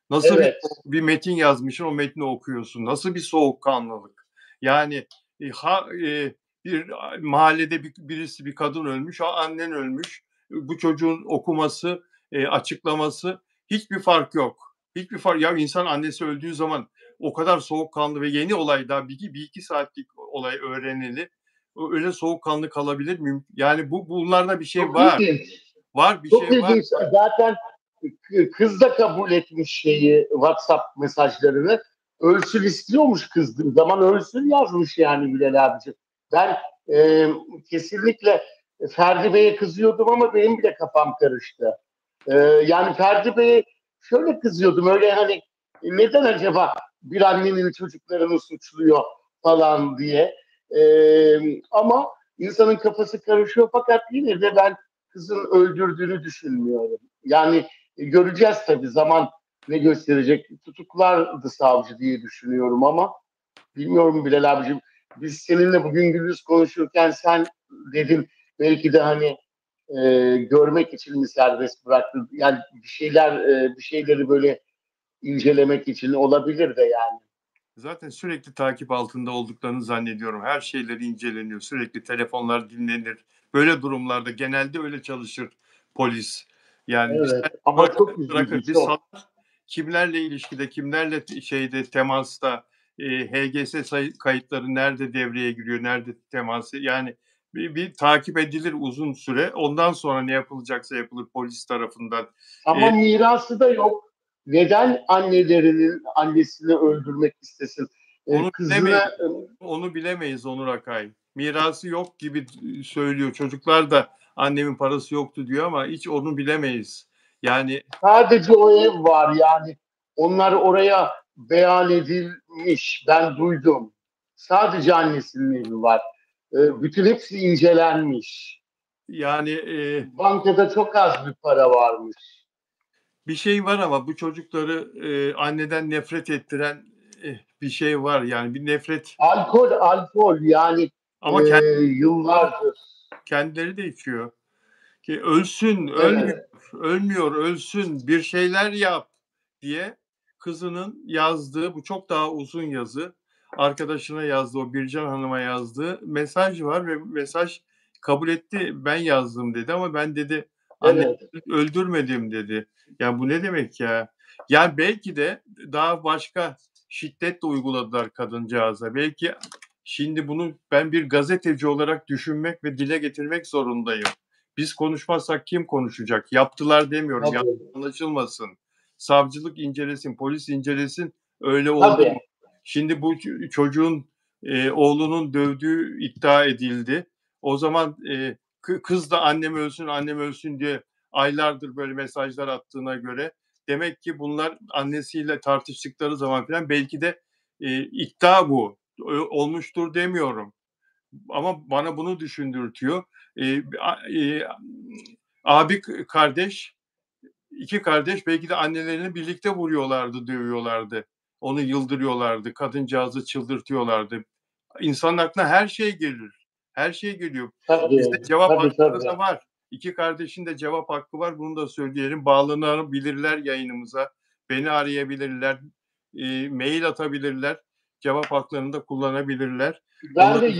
Nasıl Evet. bir metin yazmışsın, o metni okuyorsun. Nasıl bir soğukkanlılık? Yani bir mahallede birisi, bir kadın ölmüş, annen ölmüş. Bu çocuğun okuması, açıklaması hiçbir fark yok. Hiçbir fark. Ya insan annesi öldüğü zaman o kadar soğukkanlı ve yeni olay daha bir iki saatlik olay öğrenili. Öyle soğukkanlı kalabilir miyim? Yani bunlarda bir şey Çok var. ilginç. Var bir Çok şey var. ilginç. Zaten kız da kabul etmiş şeyi WhatsApp mesajlarını. Ölsün istiyormuş kızdığı zaman ölsün yazmış yani Bilal abici. Ben kesinlikle Ferdi Bey'e kızıyordum ama benim bile kafam karıştı. Yani Ferdi Bey'e şöyle kızıyordum öyle hani neden acaba bir annenin çocuklarını suçluyor falan diye. Ama insanın kafası karışıyor fakat yine de ben kızın öldürdüğünü düşünmüyorum. Yani göreceğiz tabii zaman ne gösterecek. Tutuklardı savcı diye düşünüyorum ama bilmiyorum Bilal abicim. Biz seninle bugün gündüz konuşurken sen dedin belki de hani görmek için mi serbest bıraktın? Yani bir şeyleri böyle incelemek için olabilir de yani. Zaten sürekli takip altında olduklarını zannediyorum. Her şeyleri inceleniyor. Sürekli telefonlar dinlenir. Böyle durumlarda genelde öyle çalışır polis. Yani Evet. bizler Ama bırakır, çok üzücü, bırakır. Biz çok. kimlerle ilişkide, kimlerle şeyde temasta, HGS kayıtları nerede devreye giriyor, nerede teması yani bir takip edilir uzun süre. Ondan sonra ne yapılacaksa yapılır polis tarafından. Ama E, mirası da yok. Neden annesini öldürmek istesin? onu Kızına bilemeyiz. Onu bilemeyiz Onur Akay. Mirası yok gibi söylüyor. Çocuklar da annemin parası yoktu diyor ama hiç onu bilemeyiz. Yani sadece o ev var yani. Onlar oraya beyan edilmiş. Ben duydum. Sadece annesinin evi var. Bütün hepsi incelenmiş. yani Bankada çok az bir para varmış. bir şey var ama bu çocukları anneden nefret ettiren bir şey var. Yani bir nefret Alkol yani e, ama yıllardır. kendileri de içiyor. Ki ölsün, ölmüyor, Evet, ölmüyor, ölsün, bir şeyler yap diye kızının yazdığı, bu çok daha uzun yazı, arkadaşına yazdığı, o Bircan Hanım'a yazdığı mesaj var ve mesaj kabul etti. Ben yazdım dedi ama ben dedi anne evet. öldürmedim dedi. Ya bu ne demek ya? Yani belki de daha başka şiddet de uyguladılar kadıncağıza. Belki şimdi bunu ben bir gazeteci olarak düşünmek ve dile getirmek zorundayım. Biz konuşmazsak kim konuşacak? Yaptılar demiyorum. Yanlış Tabii, anlaşılmasın. Savcılık incelesin, polis incelesin. Öyle oldu mu? tabii. Şimdi bu çocuğun oğlunun dövdüğü iddia edildi. O zaman kız da annem ölsün, annem ölsün diye aylardır böyle mesajlar attığına göre demek ki bunlar annesiyle tartıştıkları zaman falan belki de iddia bu. Olmuştur demiyorum ama bana bunu düşündürtüyor. E, e, abi kardeş, iki kardeş belki de annelerini birlikte vuruyorlardı, dövüyorlardı. Onu yıldırıyorlardı, kadıncağızı çıldırtıyorlardı. İnsanın aklına her şey gelir. Her şey geliyor. Bizde Tabii, cevap tabii, hakkı tabii. da var. İki kardeşin de cevap hakkı var. Bunu da söyleyelim. Bağlanabilirler yayınımıza. Beni arayabilirler. Mail atabilirler. Cevap haklarını da kullanabilirler. Ben de Onların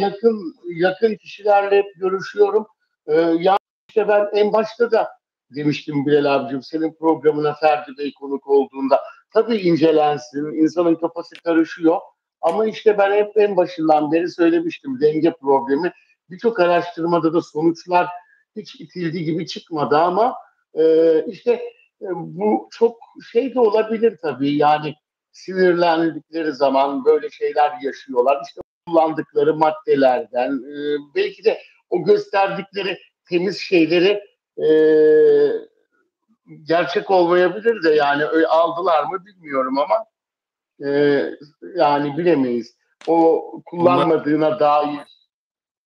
yakın kişilerle hep görüşüyorum. Yani işte ben en başta da demiştim Bilal abicim senin programına Ferdi Bey konuk olduğunda. Tabii incelensin, insanın kafası karışıyor. Ama işte ben hep en başından beri söylemiştim denge problemi. Birçok araştırmada da sonuçlar hiç itildiği gibi çıkmadı ama işte bu çok şey de olabilir tabii. Yani sinirlendikleri zaman böyle şeyler yaşıyorlar. İşte kullandıkları maddelerden, belki de o gösterdikleri temiz şeyleri e, gerçek olmayabilir de yani öyle aldılar mı bilmiyorum ama e, yani bilemeyiz. O bunlar kullanmadığına dair.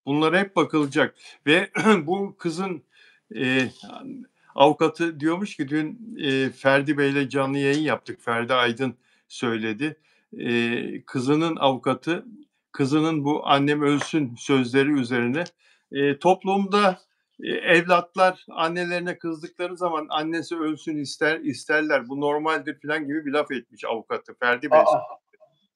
Bunlara hep bakılacak ve bu kızın e, avukatı diyormuş ki dün Ferdi Bey'le canlı yayın yaptık. Ferdi Aydın söyledi. Kızının avukatı kızının bu annem ölsün sözleri üzerine toplumda evlatlar annelerine kızdıkları zaman annesi ölsün isterler. Bu normaldir falan gibi bir laf etmiş avukatı Ferdi Bey. Aa,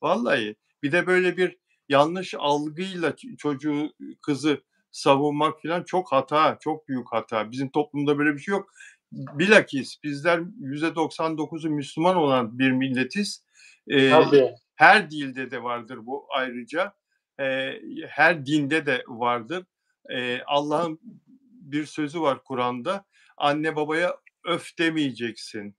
Vallahi bir de böyle bir yanlış algıyla çocuğu, kızı savunmak falan çok hata, çok büyük hata. Bizim toplumda böyle bir şey yok. Bilakis bizler %99'u Müslüman olan bir milletiz. Eee, tabii, her dilde de vardır bu ayrıca. Her dinde de vardır. Allah'ın bir sözü var Kur'an'da. Anne babaya öf demeyeceksin.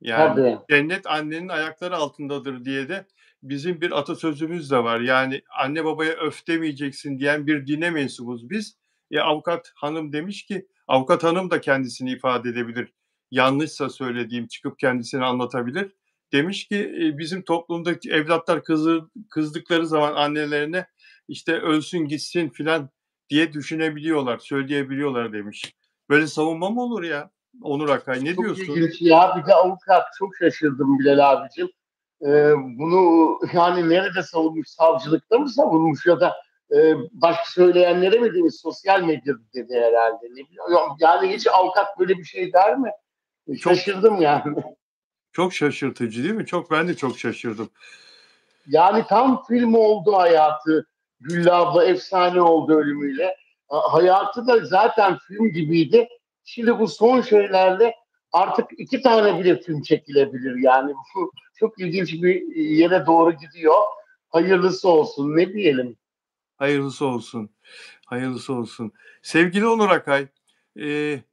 Yani tabii. cennet annenin ayakları altındadır diye de bizim bir atasözümüz de var. Yani anne babaya öf demeyeceksin diyen bir dine mensubuz biz. Avukat hanım demiş ki avukat hanım da kendisini ifade edebilir. Yanlışsa söylediğim çıkıp kendisini anlatabilir. Demiş ki bizim toplumda evlatlar kızdıkları zaman annelerine işte ölsün gitsin filan diye düşünebiliyorlar, söyleyebiliyorlar demiş. Böyle savunma mı olur ya? Onur Akay ne Çok diyorsun? ilginç ya. Bir de avukat. Çok şaşırdım Bilal abicim. Bunu yani nerede savunmuş? Savcılıkta mı savunmuş ya da başka söyleyenlere mi demiş? Sosyal medyada dedi herhalde. Ne bileyim. Yani hiç avukat böyle bir şey der mi? Çok Şaşırdım yani. çok şaşırtıcı değil mi? Ben de çok şaşırdım. Yani tam film oldu hayatı. Güllü abla efsane oldu ölümüyle. Hayatı da zaten film gibiydi. Şimdi bu son şeylerle artık 2 tane bile film çekilebilir. Yani bu çok ilginç bir yere doğru gidiyor. Hayırlısı olsun, ne diyelim. Hayırlısı olsun. Hayırlısı olsun. Sevgili Onur Akay, eee,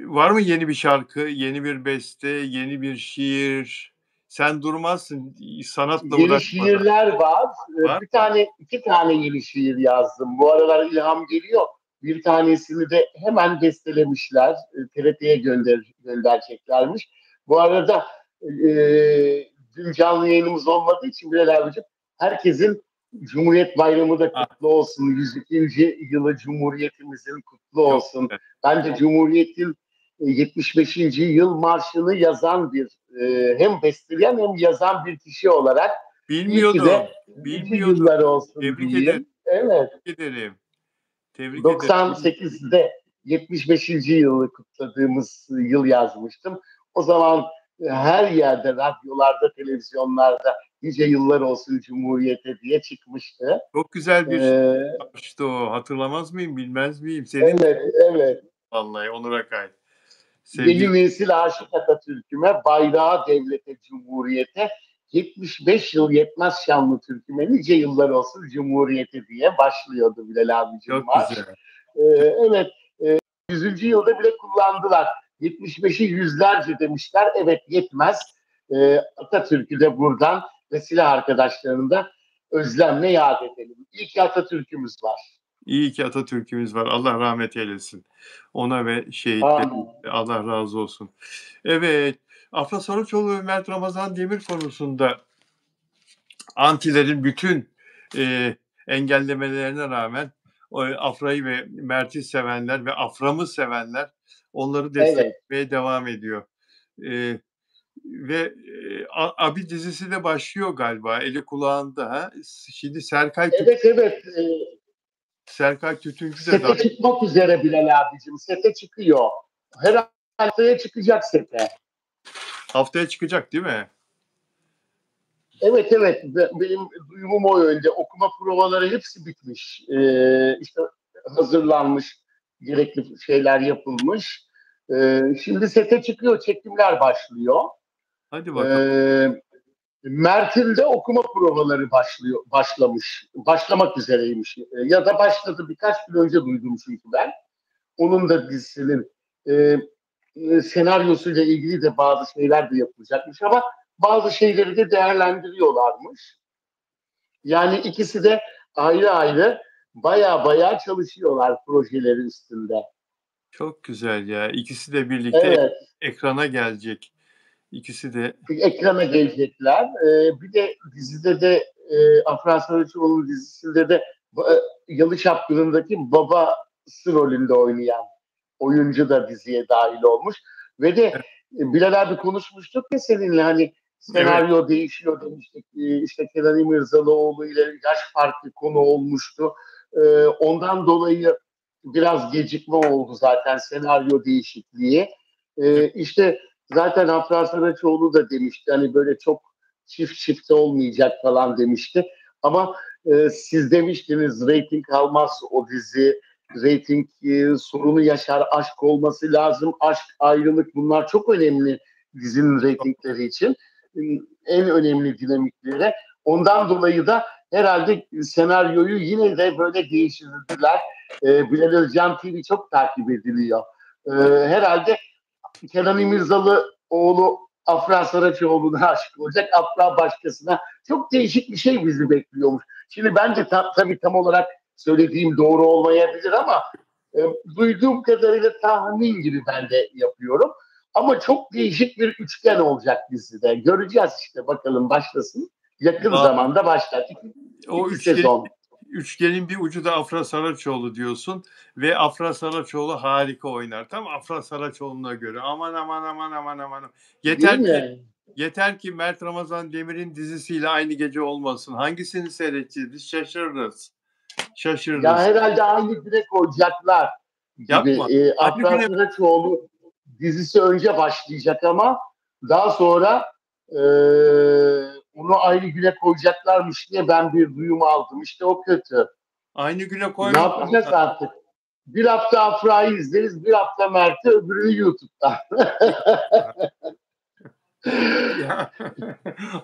var mı yeni bir şarkı, yeni bir beste, yeni bir şiir? Sen durmazsın sanatla Yeni uğraşmadan. şiirler var. Var Bir mı? tane, 2 tane yeni şiir yazdım. Bu aralar ilham geliyor. Bir tanesini de hemen bestelemişler. TRT'ye göndereceklermiş. Bu arada e, dün canlı yayınımız olmadığı için Bilal abicim, herkesin Cumhuriyet Bayramı da Ah, kutlu olsun. 102. yılı Cumhuriyetimizin kutlu çok olsun. güzel. Ben de Cumhuriyet'in 75. yıl marşını yazan bir hem besteleyen hem yazan bir kişi olarak iyi ki de Bilmiyordum, nice bilmiyordum. yıllar olsun Tebrik ederim, diyeyim. Evet, tebrik ederim, tebrik ederim. 98'de 75. yılı kutladığımız yıl yazmıştım. O zaman her yerde, radyolarda, televizyonlarda nice yıllar olsun Cumhuriyete diye çıkmıştı. Çok güzel bir Ee, marştı o. Hatırlamaz mıyım, bilmez miyim? Senin de evet, evet. vallahi Onur Akay. Sevgili Yeni nesil aşık Atatürk'üme, bayrağa, devlete, cumhuriyete, 75 yıl yetmez şanlı Türk'üme, nice yıllar olsun Cumhuriyete diye başlıyordu Bilal abicim çok marş. güzel. Evet, 100. yılda bile kullandılar. 75'i yüzlerce demişler. Evet, yetmez. Atatürk'ü de buradan ve silah arkadaşlarını da özlemle yad edelim. İyi ki Atatürk'ümüz var. İyi ki Atatürk'ümüz var. Allah rahmet eylesin. Ona ve şehitlerine Amin. Allah razı olsun. Evet, Afra Saraçoğlu ve Mert Ramazan Demir konusunda antilerin bütün engellemelerine rağmen Afra'yı ve Mert'i sevenler ve Afram'ı sevenler onları Evet. desteklemeye devam ediyor. E, ve Abi dizisi de başlıyor galiba. Eli kulağında. Ha? Şimdi Evet, evet. Serkay Tütüncü de Sete çıkmak üzere Bilal abicim. Sete çıkıyor. Her haftaya çıkacak sete. haftaya çıkacak değil mi? Evet, evet. Benim duyumum o yönde. Okuma provaları hepsi bitmiş. İşte hazırlanmış. Gerekli şeyler yapılmış. Şimdi sete çıkıyor. Çekimler başlıyor. Hadi bakalım. Ee, Mert'in de okuma provaları başlamış. Başlamak üzereymiş. Ya da başladı. Birkaç gün önce duydum çünkü ben. Onun da dizisinin e, senaryosuyla ilgili de bazı şeyler de yapılacakmış ama bazı şeyleri de değerlendiriyorlarmış. Yani ikisi de ayrı ayrı baya baya çalışıyorlar projeleri üstünde. Çok güzel ya. İkisi de birlikte Evet, ekrana gelecek. İkisi de ekrana gelecekler. Bir de dizide de Afra Saraçoğlu'nun dizisinde de e, Yalı Çapkını'ndaki babası rolünde oynayan oyuncu da diziye dahil olmuş. Ve de Bilal abi konuşmuştuk ya seninle, hani evet, senaryo değişiyor demiştik. İşte Kenan İmirzalıoğlu ile yaş farklı konu olmuştu. Ondan dolayı biraz gecikme oldu zaten senaryo değişikliği. İşte zaten Afra Saraçoğlu da demişti hani böyle çok çift çifte olmayacak falan demişti. Ama siz demiştiniz reyting almaz o dizi, reyting sorunu yaşar, aşk olması lazım, aşk, ayrılık, bunlar çok önemli dizinin reytingleri için. En önemli dinamikleri. Ondan dolayı da herhalde senaryoyu yine de böyle değiştirdiler. Bilal Özcan TV çok takip ediliyor. Herhalde Kenan İmirzalıoğlu Afra Saraçoğlu'na aşık olacak. Afra başkasına. Çok değişik bir şey bizi bekliyormuş. Şimdi bence tabii tam olarak söylediğim doğru olmayabilir ama e, duyduğum kadarıyla tahmin gibi ben de yapıyorum. Ama çok değişik bir üçgen olacak dizide. Göreceğiz işte, bakalım başlasın. Yakın vallahi zamanda başlar. o İki sezon. üçgenin bir ucu da Afra Saraçoğlu diyorsun ve Afra Saraçoğlu harika oynar. Tam Afra Saraçoğlu'na göre. Aman aman aman aman aman. Değil Yeter ki mi? yeter ki Mert Ramazan Demir'in dizisiyle aynı gece olmasın. Hangisini seyredeceğiz? Biz şaşırırız. Ya Şaşırırız. herhalde aynı güne koyacaklar gibi. Yapma. Aynı Afra güne Saraçoğlu dizisi önce başlayacak ama daha sonra e, onu aynı güne koyacaklarmış diye ben bir duyum aldım. İşte o kötü. aynı güne Ne koyma. yapacağız artık? Bir hafta Afra'yı izleriz, bir hafta Mert'i, öbürünü YouTube'da. Ya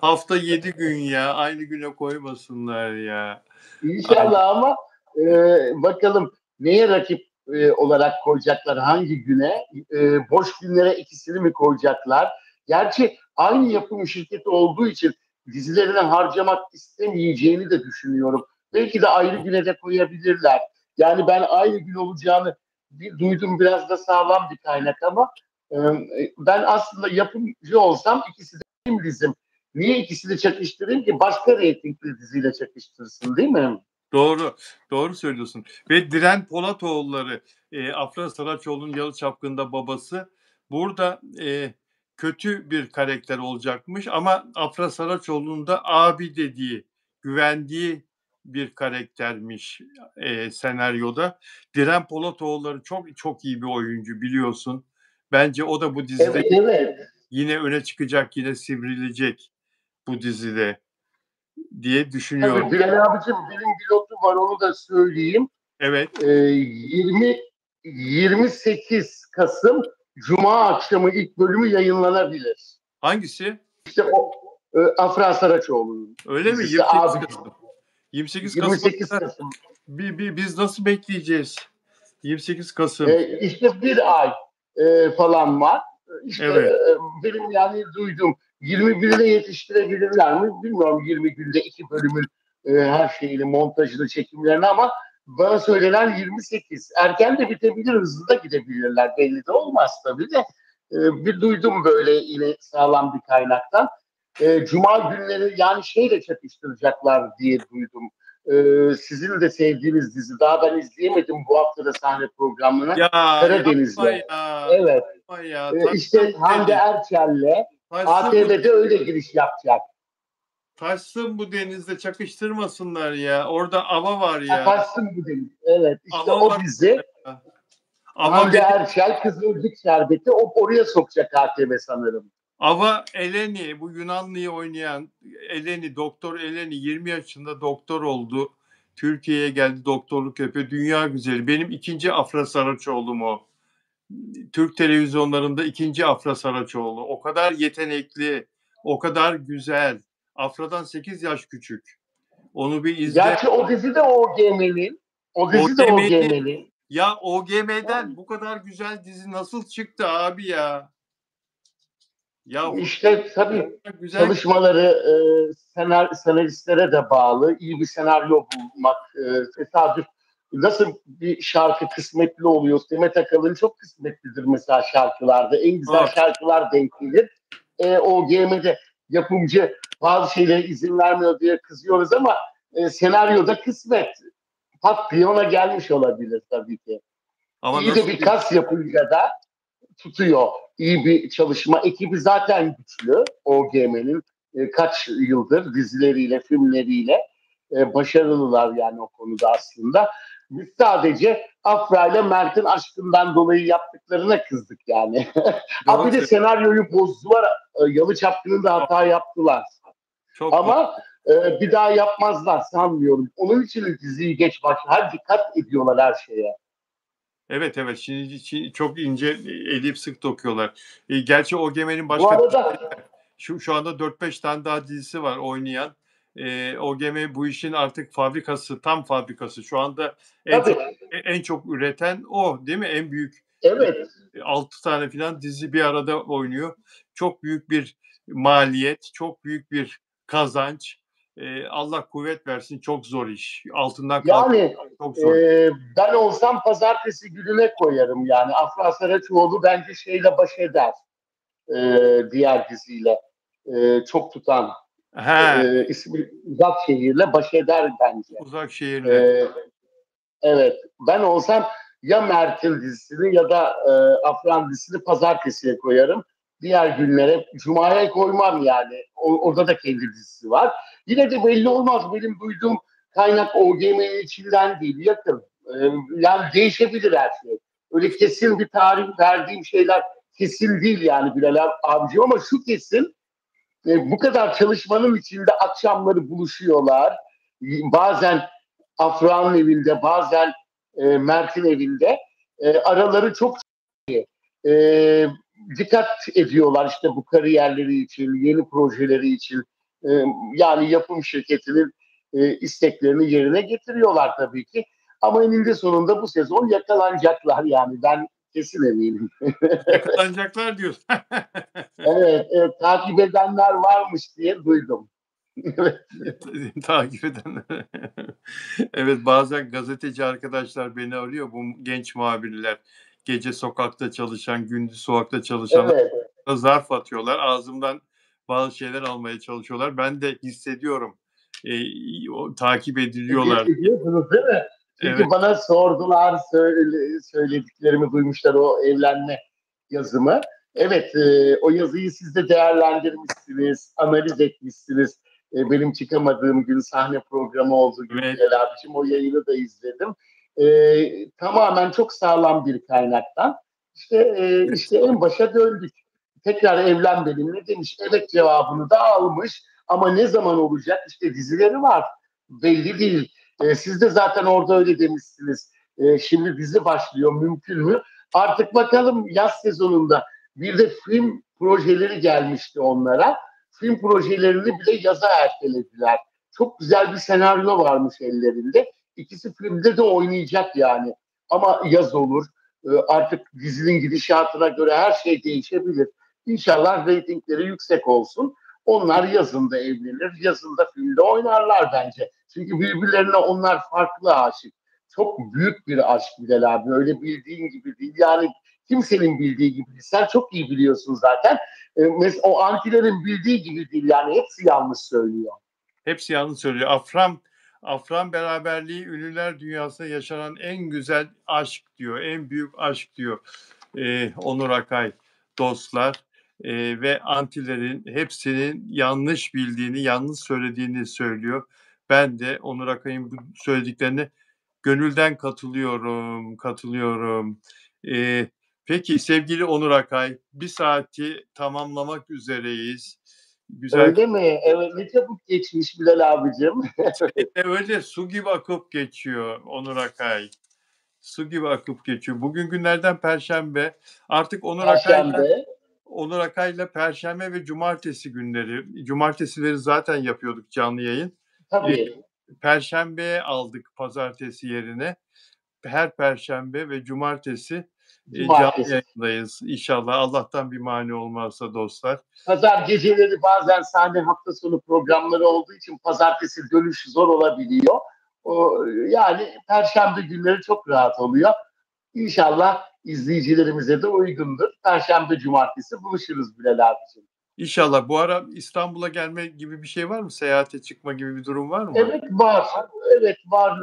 hafta 7 gün ya. Aynı güne koymasınlar ya. Aynı. İnşallah ama e, bakalım neye rakip olarak koyacaklar, hangi güne? Boş günlere ikisini mi koyacaklar? Gerçi aynı yapım şirketi olduğu için dizilerine harcamak istemeyeceğini de düşünüyorum. Belki de ayrı güne de koyabilirler. Yani ben aynı gün olacağını duydum, biraz da sağlam bir kaynak ama e, ben aslında yapımcı olsam ikisi de benim dizim. Niye ikisini çakıştırayım ki? Başka reytingli diziyle çakıştırsın, değil mi? Doğru. Doğru söylüyorsun. Ve Diren Polatoğulları, Afra Saraçoğlu'nun Yalı Çapkın'da babası. Burada kötü bir karakter olacakmış ama Afra Saraçoğlu'nun da abi dediği, güvendiği bir karaktermiş senaryoda. Diren Polatoğulları çok çok iyi bir oyuncu, biliyorsun. Bence o da bu dizide Evet, evet. yine öne çıkacak, yine sivrilecek bu dizide diye düşünüyorum. Tabii Bilal abicim, benim pilotu var, onu da söyleyeyim. Evet. 20 28 Kasım Cuma akşamı ilk bölümü yayınlanabilir. Hangisi? İşte o Afra Saraçoğlu'nun Öyle mi? dizisi 28 abi. Kasım. 28 Kasım'a 28 kadar Kasım. biz nasıl bekleyeceğiz? 28 Kasım. İşte bir ay falan var. İşte Evet. benim yani duydum 21'de yetiştirebilirler mi? Bilmiyorum, 20 günde 2 bölümün her şeyini, montajını, çekimlerini, ama bana söylenen 28. Erken de bitebilir, hızlı da gidebilirler. Belli de olmaz tabii de. Bir duydum böyle yine sağlam bir kaynaktan. Cuma günleri yani şeyle çakıştıracaklar diye duydum. Sizin de sevdiğiniz dizi. Daha ben izleyemedim bu hafta da sahne programını. Ya yapma Karadeniz'le. ya. Evet. Yapma ya. Taşsın İşte bu Hande deniz. Erçel'le Taşsın bu, ATV'de öyle giriş yapacak. taşsın bu denizde, çakıştırmasınlar ya. Orada Ava var ya. Takarsın bu deniz. Evet. İşte Ava o var dizi ya. Ava Hande benim. Erçel Kızılcık Şerbeti oraya sokacak ATV sanırım. Ava Eleni, bu Yunanlı'yı oynayan Eleni, Doktor Eleni 20 yaşında doktor oldu. Türkiye'ye geldi, doktorluk yapıyor. Dünya güzeli. Benim ikinci Afra Saraçoğlu'm o. Türk televizyonlarında ikinci Afra Saraçoğlu. O kadar yetenekli, o kadar güzel. Afra'dan 8 yaş küçük. Onu bir izle. Gerçi o dizi de OGM'nin. O dizi de OGM'yi, OGM'nin. ya OGM'den bu kadar güzel dizi nasıl çıktı abi ya? Ya İşte tabii güzel. çalışmaları senaristlere de bağlı. İyi bir senaryo bulmak, tesadüf. Nasıl bir şarkı kısmetli oluyor? Demet Akalın çok kısmetlidir mesela şarkılarda. En güzel Çok. şarkılar denk gelir. O GM'de yapımcı bazı şeylere izin vermiyor diye kızıyoruz ama senaryoda kısmet. Pat piyona gelmiş olabilir tabii ki. Ama İyi de nasıl bir bir, kas yapınca da tutuyor. İyi bir çalışma. Ekibi zaten güçlü. OGM'nin kaç yıldır dizileriyle, filmleriyle başarılılar yani o konuda aslında. Biz sadece Afra ile Mert'in aşkından dolayı yaptıklarına kızdık yani. Ha doğru bir de söylüyorsun. senaryoyu bozdular. Yalı Çapkın'ın da hata yaptılar. Çok doğru. Ama bir daha yapmazlar sanmıyorum. Onun için diziyi geç başlar. Dikkat ediyorlar her şeye. Evet, evet. Şimdi çok ince eleyip sık dokuyorlar. Gerçi OGM'nin Bu başka arada şu anda 4-5 tane daha dizisi var oynayan. OGM bu işin artık fabrikası, tam fabrikası. Şu anda tabii en çok üreten o, değil mi? En büyük evet. 6 tane falan dizi bir arada oynuyor. Çok büyük bir maliyet, çok büyük bir kazanç. Allah kuvvet versin. Çok zor iş. Altından kalkmak Yani çok e, zor. ben olsam pazartesi gününe koyarım yani. Afra Saraçoğlu bence şeyle baş eder. E, diğer diziyle. Çok tutan He, ismi Uzak Şehir'le baş eder bence. uzak şehirle. E, evet. Ben olsam ya Mert'in dizisini ya da Afran dizisini pazartesiye koyarım. Diğer günlere Cuma'ya koymam yani. Orada da kendi dizisi var. Yine de belli olmaz. Benim duyduğum kaynak OGM'nin içinden değil, yakın. Yani değişebilir her şey. Öyle kesin bir tarih verdiğim şeyler kesin değil yani Bilal abicim, ama şu kesin, bu kadar çalışmanın içinde akşamları buluşuyorlar. Bazen Afra'nın evinde, bazen Mert'in evinde. Araları çok iyi. E, Dikkat ediyorlar işte bu kariyerleri için, yeni projeleri için. E, Yani yapım şirketinin isteklerini yerine getiriyorlar tabii ki. Ama eninde sonunda bu sezon yakalanacaklar yani. Ben kesin eminim. Yakalanacaklar diyorsun. Evet, evet, takip edenler varmış diye duydum. Takip edenler. Evet, bazen gazeteci arkadaşlar beni arıyor, bu genç muhabirler. Gece sokakta çalışan, gündüz sokakta çalışanlar Evet. zarf atıyorlar. Ağzımdan bazı şeyler almaya çalışıyorlar. Ben de hissediyorum. O takip ediliyorlar diye. Ediyorsunuz değil mi? Çünkü Evet, bana sordular, söylediklerimi duymuşlar o evlenme yazımı. Evet, o yazıyı siz de değerlendirmişsiniz, analiz etmişsiniz. Benim çıkamadığım gün sahne programı olduğu gün evet, Bilal abiciğim o yayını da izledim. Tamamen çok sağlam bir kaynaktan. İşte en başa döndük. Tekrar evlen benimle demiş. Evet cevabını da almış. Ama ne zaman olacak? İşte dizileri var. Belli değil. Siz de zaten orada öyle demişsiniz. Şimdi dizi başlıyor. Mümkün mü? Artık bakalım yaz sezonunda bir de film projeleri gelmişti onlara. Film projelerini bile yaza ertelediler. Çok güzel bir senaryo varmış ellerinde. İkisi filmde de oynayacak yani. Ama yaz olur. Artık dizinin gidişatına göre her şey değişebilir. İnşallah reytingleri yüksek olsun. Onlar yazında evlenir, yazında filmde oynarlar bence. Çünkü birbirlerine onlar farklı aşık. Çok büyük bir aşk Bilal abi. Öyle bildiğin gibi değil. Yani kimsenin bildiği gibi değil. Sen çok iyi biliyorsun zaten. Mesela o antilerin bildiği gibi değil. Yani hepsi yanlış söylüyor. hepsi yanlış söylüyor. Afran beraberliği ünlüler dünyasında yaşanan en güzel aşk diyor, en büyük aşk diyor Onur Akay, dostlar. Ve antilerin hepsinin yanlış bildiğini, yanlış söylediğini söylüyor. Ben de Onur Akay'ın bu söylediklerine gönülden katılıyorum, katılıyorum. Ee, peki sevgili Onur Akay, bir saati tamamlamak üzereyiz. Güzel. Öyle mi? Evet, ne çabuk geçmiş Bilal abicim. Öyle su gibi akıp geçiyor Onur Akay. Su gibi akıp geçiyor. Bugün günlerden Perşembe. Artık Perşembe. Onur Akay'la Perşembe ve Cumartesi günleri. Cumartesileri zaten yapıyorduk canlı yayın. Ee, Tabii. Perşembeye aldık Pazartesi yerine. Her Perşembe ve Cumartesi canlı Cumartesi. yayındayız. İnşallah Allah'tan bir mani olmazsa dostlar. Pazar geceleri bazen sahne hafta sonu programları olduğu için pazartesi dönüş zor olabiliyor. Yani perşembe günleri çok rahat oluyor. İnşallah izleyicilerimize de uygundur. Perşembe, cumartesi buluşuruz Bilal abiciğim. İnşallah. Bu ara İstanbul'a gelme gibi bir şey var mı? Seyahate çıkma gibi bir durum var mı? Evet var. Evet var.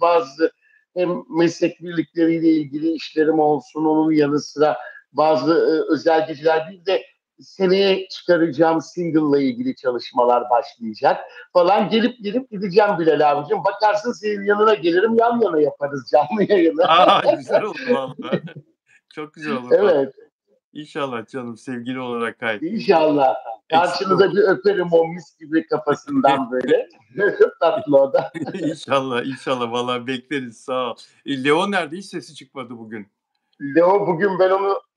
Bazı hem meslek birlikleriyle ilgili işlerim olsun, onun yanı sıra bazı özel geceler, bir de seneye çıkaracağım single ile ilgili çalışmalar başlayacak falan. Gelip gideceğim Bilal abicim. Bakarsın senin yanına gelirim, yan yana yaparız canlı yayını. Güzel olur valla. Çok güzel olur valla. Evet, İnşallah canım sevgili olarak kay. inşallah. Eksik ol. Karşınıza bir öperim o mis gibi kafasından böyle. Tatlı o da. İnşallah, inşallah. Valla bekleriz. Sağ ol. Leo nerede? Hiç sesi çıkmadı bugün. Leo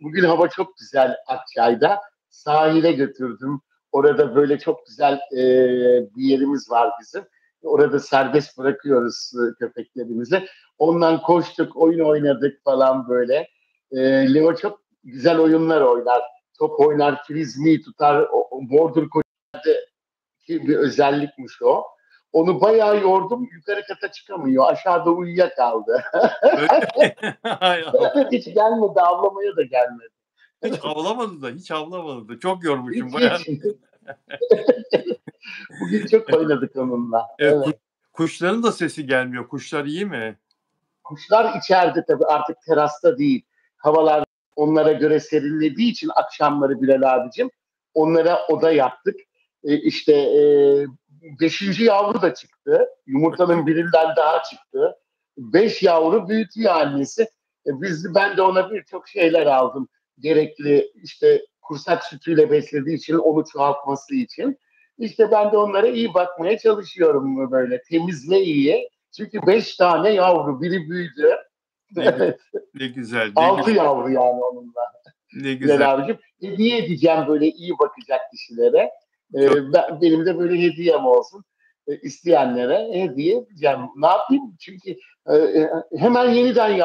bugün hava çok güzel Akçay'da. Sahile götürdüm. Orada böyle çok güzel bir yerimiz var bizim. Orada serbest bırakıyoruz köpeklerimizi. Ondan koştuk, oyun oynadık falan böyle. Leo çok güzel oyunlar oynar. Top oynar, frisbee tutar, border collie bir özellikmiş o. Onu bayağı yordum, yukarı kata çıkamıyor. Aşağıda uyuyakaldı. Hay Allah. Hiç gelmedi, avlamaya da gelmedi. Hiç avlamadı da. Çok yormuşum Hiç bayağı. hiç. Bugün çok oynadık onunla. Evet, Evet. kuşların da sesi gelmiyor. Kuşlar iyi mi? Kuşlar içeride tabii, artık terasta değil. Havalar onlara göre serinlediği için akşamları Bilal abicim onlara oda yaptık. İşte beşinci yavru da çıktı. Öyle mi? Yumurtanın birinden daha çıktı. 5 yavru büyütüyor annesi. Ben de ona birçok şeyler aldım. Gerekli işte kursak sütüyle beslediği için, onu çoğaltması için. İşte ben de onlara iyi bakmaya çalışıyorum böyle. Temiz ve iyi. Çünkü 5 tane yavru, biri büyüdü. Ne güzel, ne güzel, ne 6 güzel, yavru yani onunla. ne Bilal güzel. abicim. Hediye edeceğim böyle iyi bakacak kişilere. Çok Benim de böyle hediyem olsun. İsteyenlere hediye edeceğim. Ne yapayım? Çünkü hemen yeniden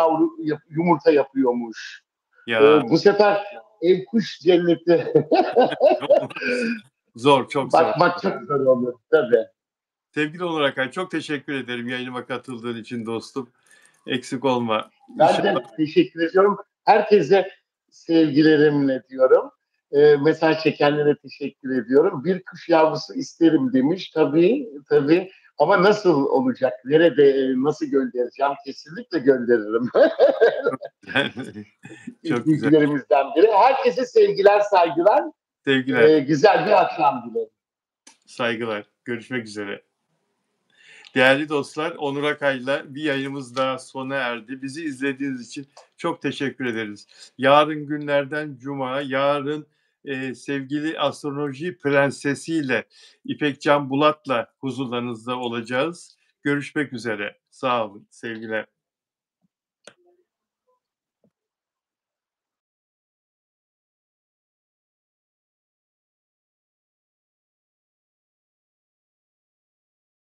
yumurta yapıyormuş. ya Bu sefer ev kuş cenneti. zor, çok zor. Bakmak çok zor olur tabii. Sevgili Onur Akay, çok teşekkür ederim yayınıma katıldığın için dostum. Eksik olma. Ben de İnşallah. teşekkür ediyorum. Herkese sevgilerimle diyorum. Mesaj çekenlere teşekkür ediyorum. Bir kuş yavrusu isterim demiş. Tabii, tabii. Ama nasıl olacak? Nerede, nasıl göndereceğim? Kesinlikle gönderirim. İlk Çok güzel. bilgilerimizden biri. Herkese sevgiler, saygılar. Sevgiler, Güzel bir akşam dilerim. saygılar. Görüşmek üzere. Değerli dostlar, Onur Akay'la bir yayınımız daha sona erdi. Bizi izlediğiniz için çok teşekkür ederiz. Yarın günlerden cuma, yarın sevgili astroloji prensesiyle İpek Can Bulat'la huzurlarınızda olacağız. Görüşmek üzere. Sağ olun, sevgiler.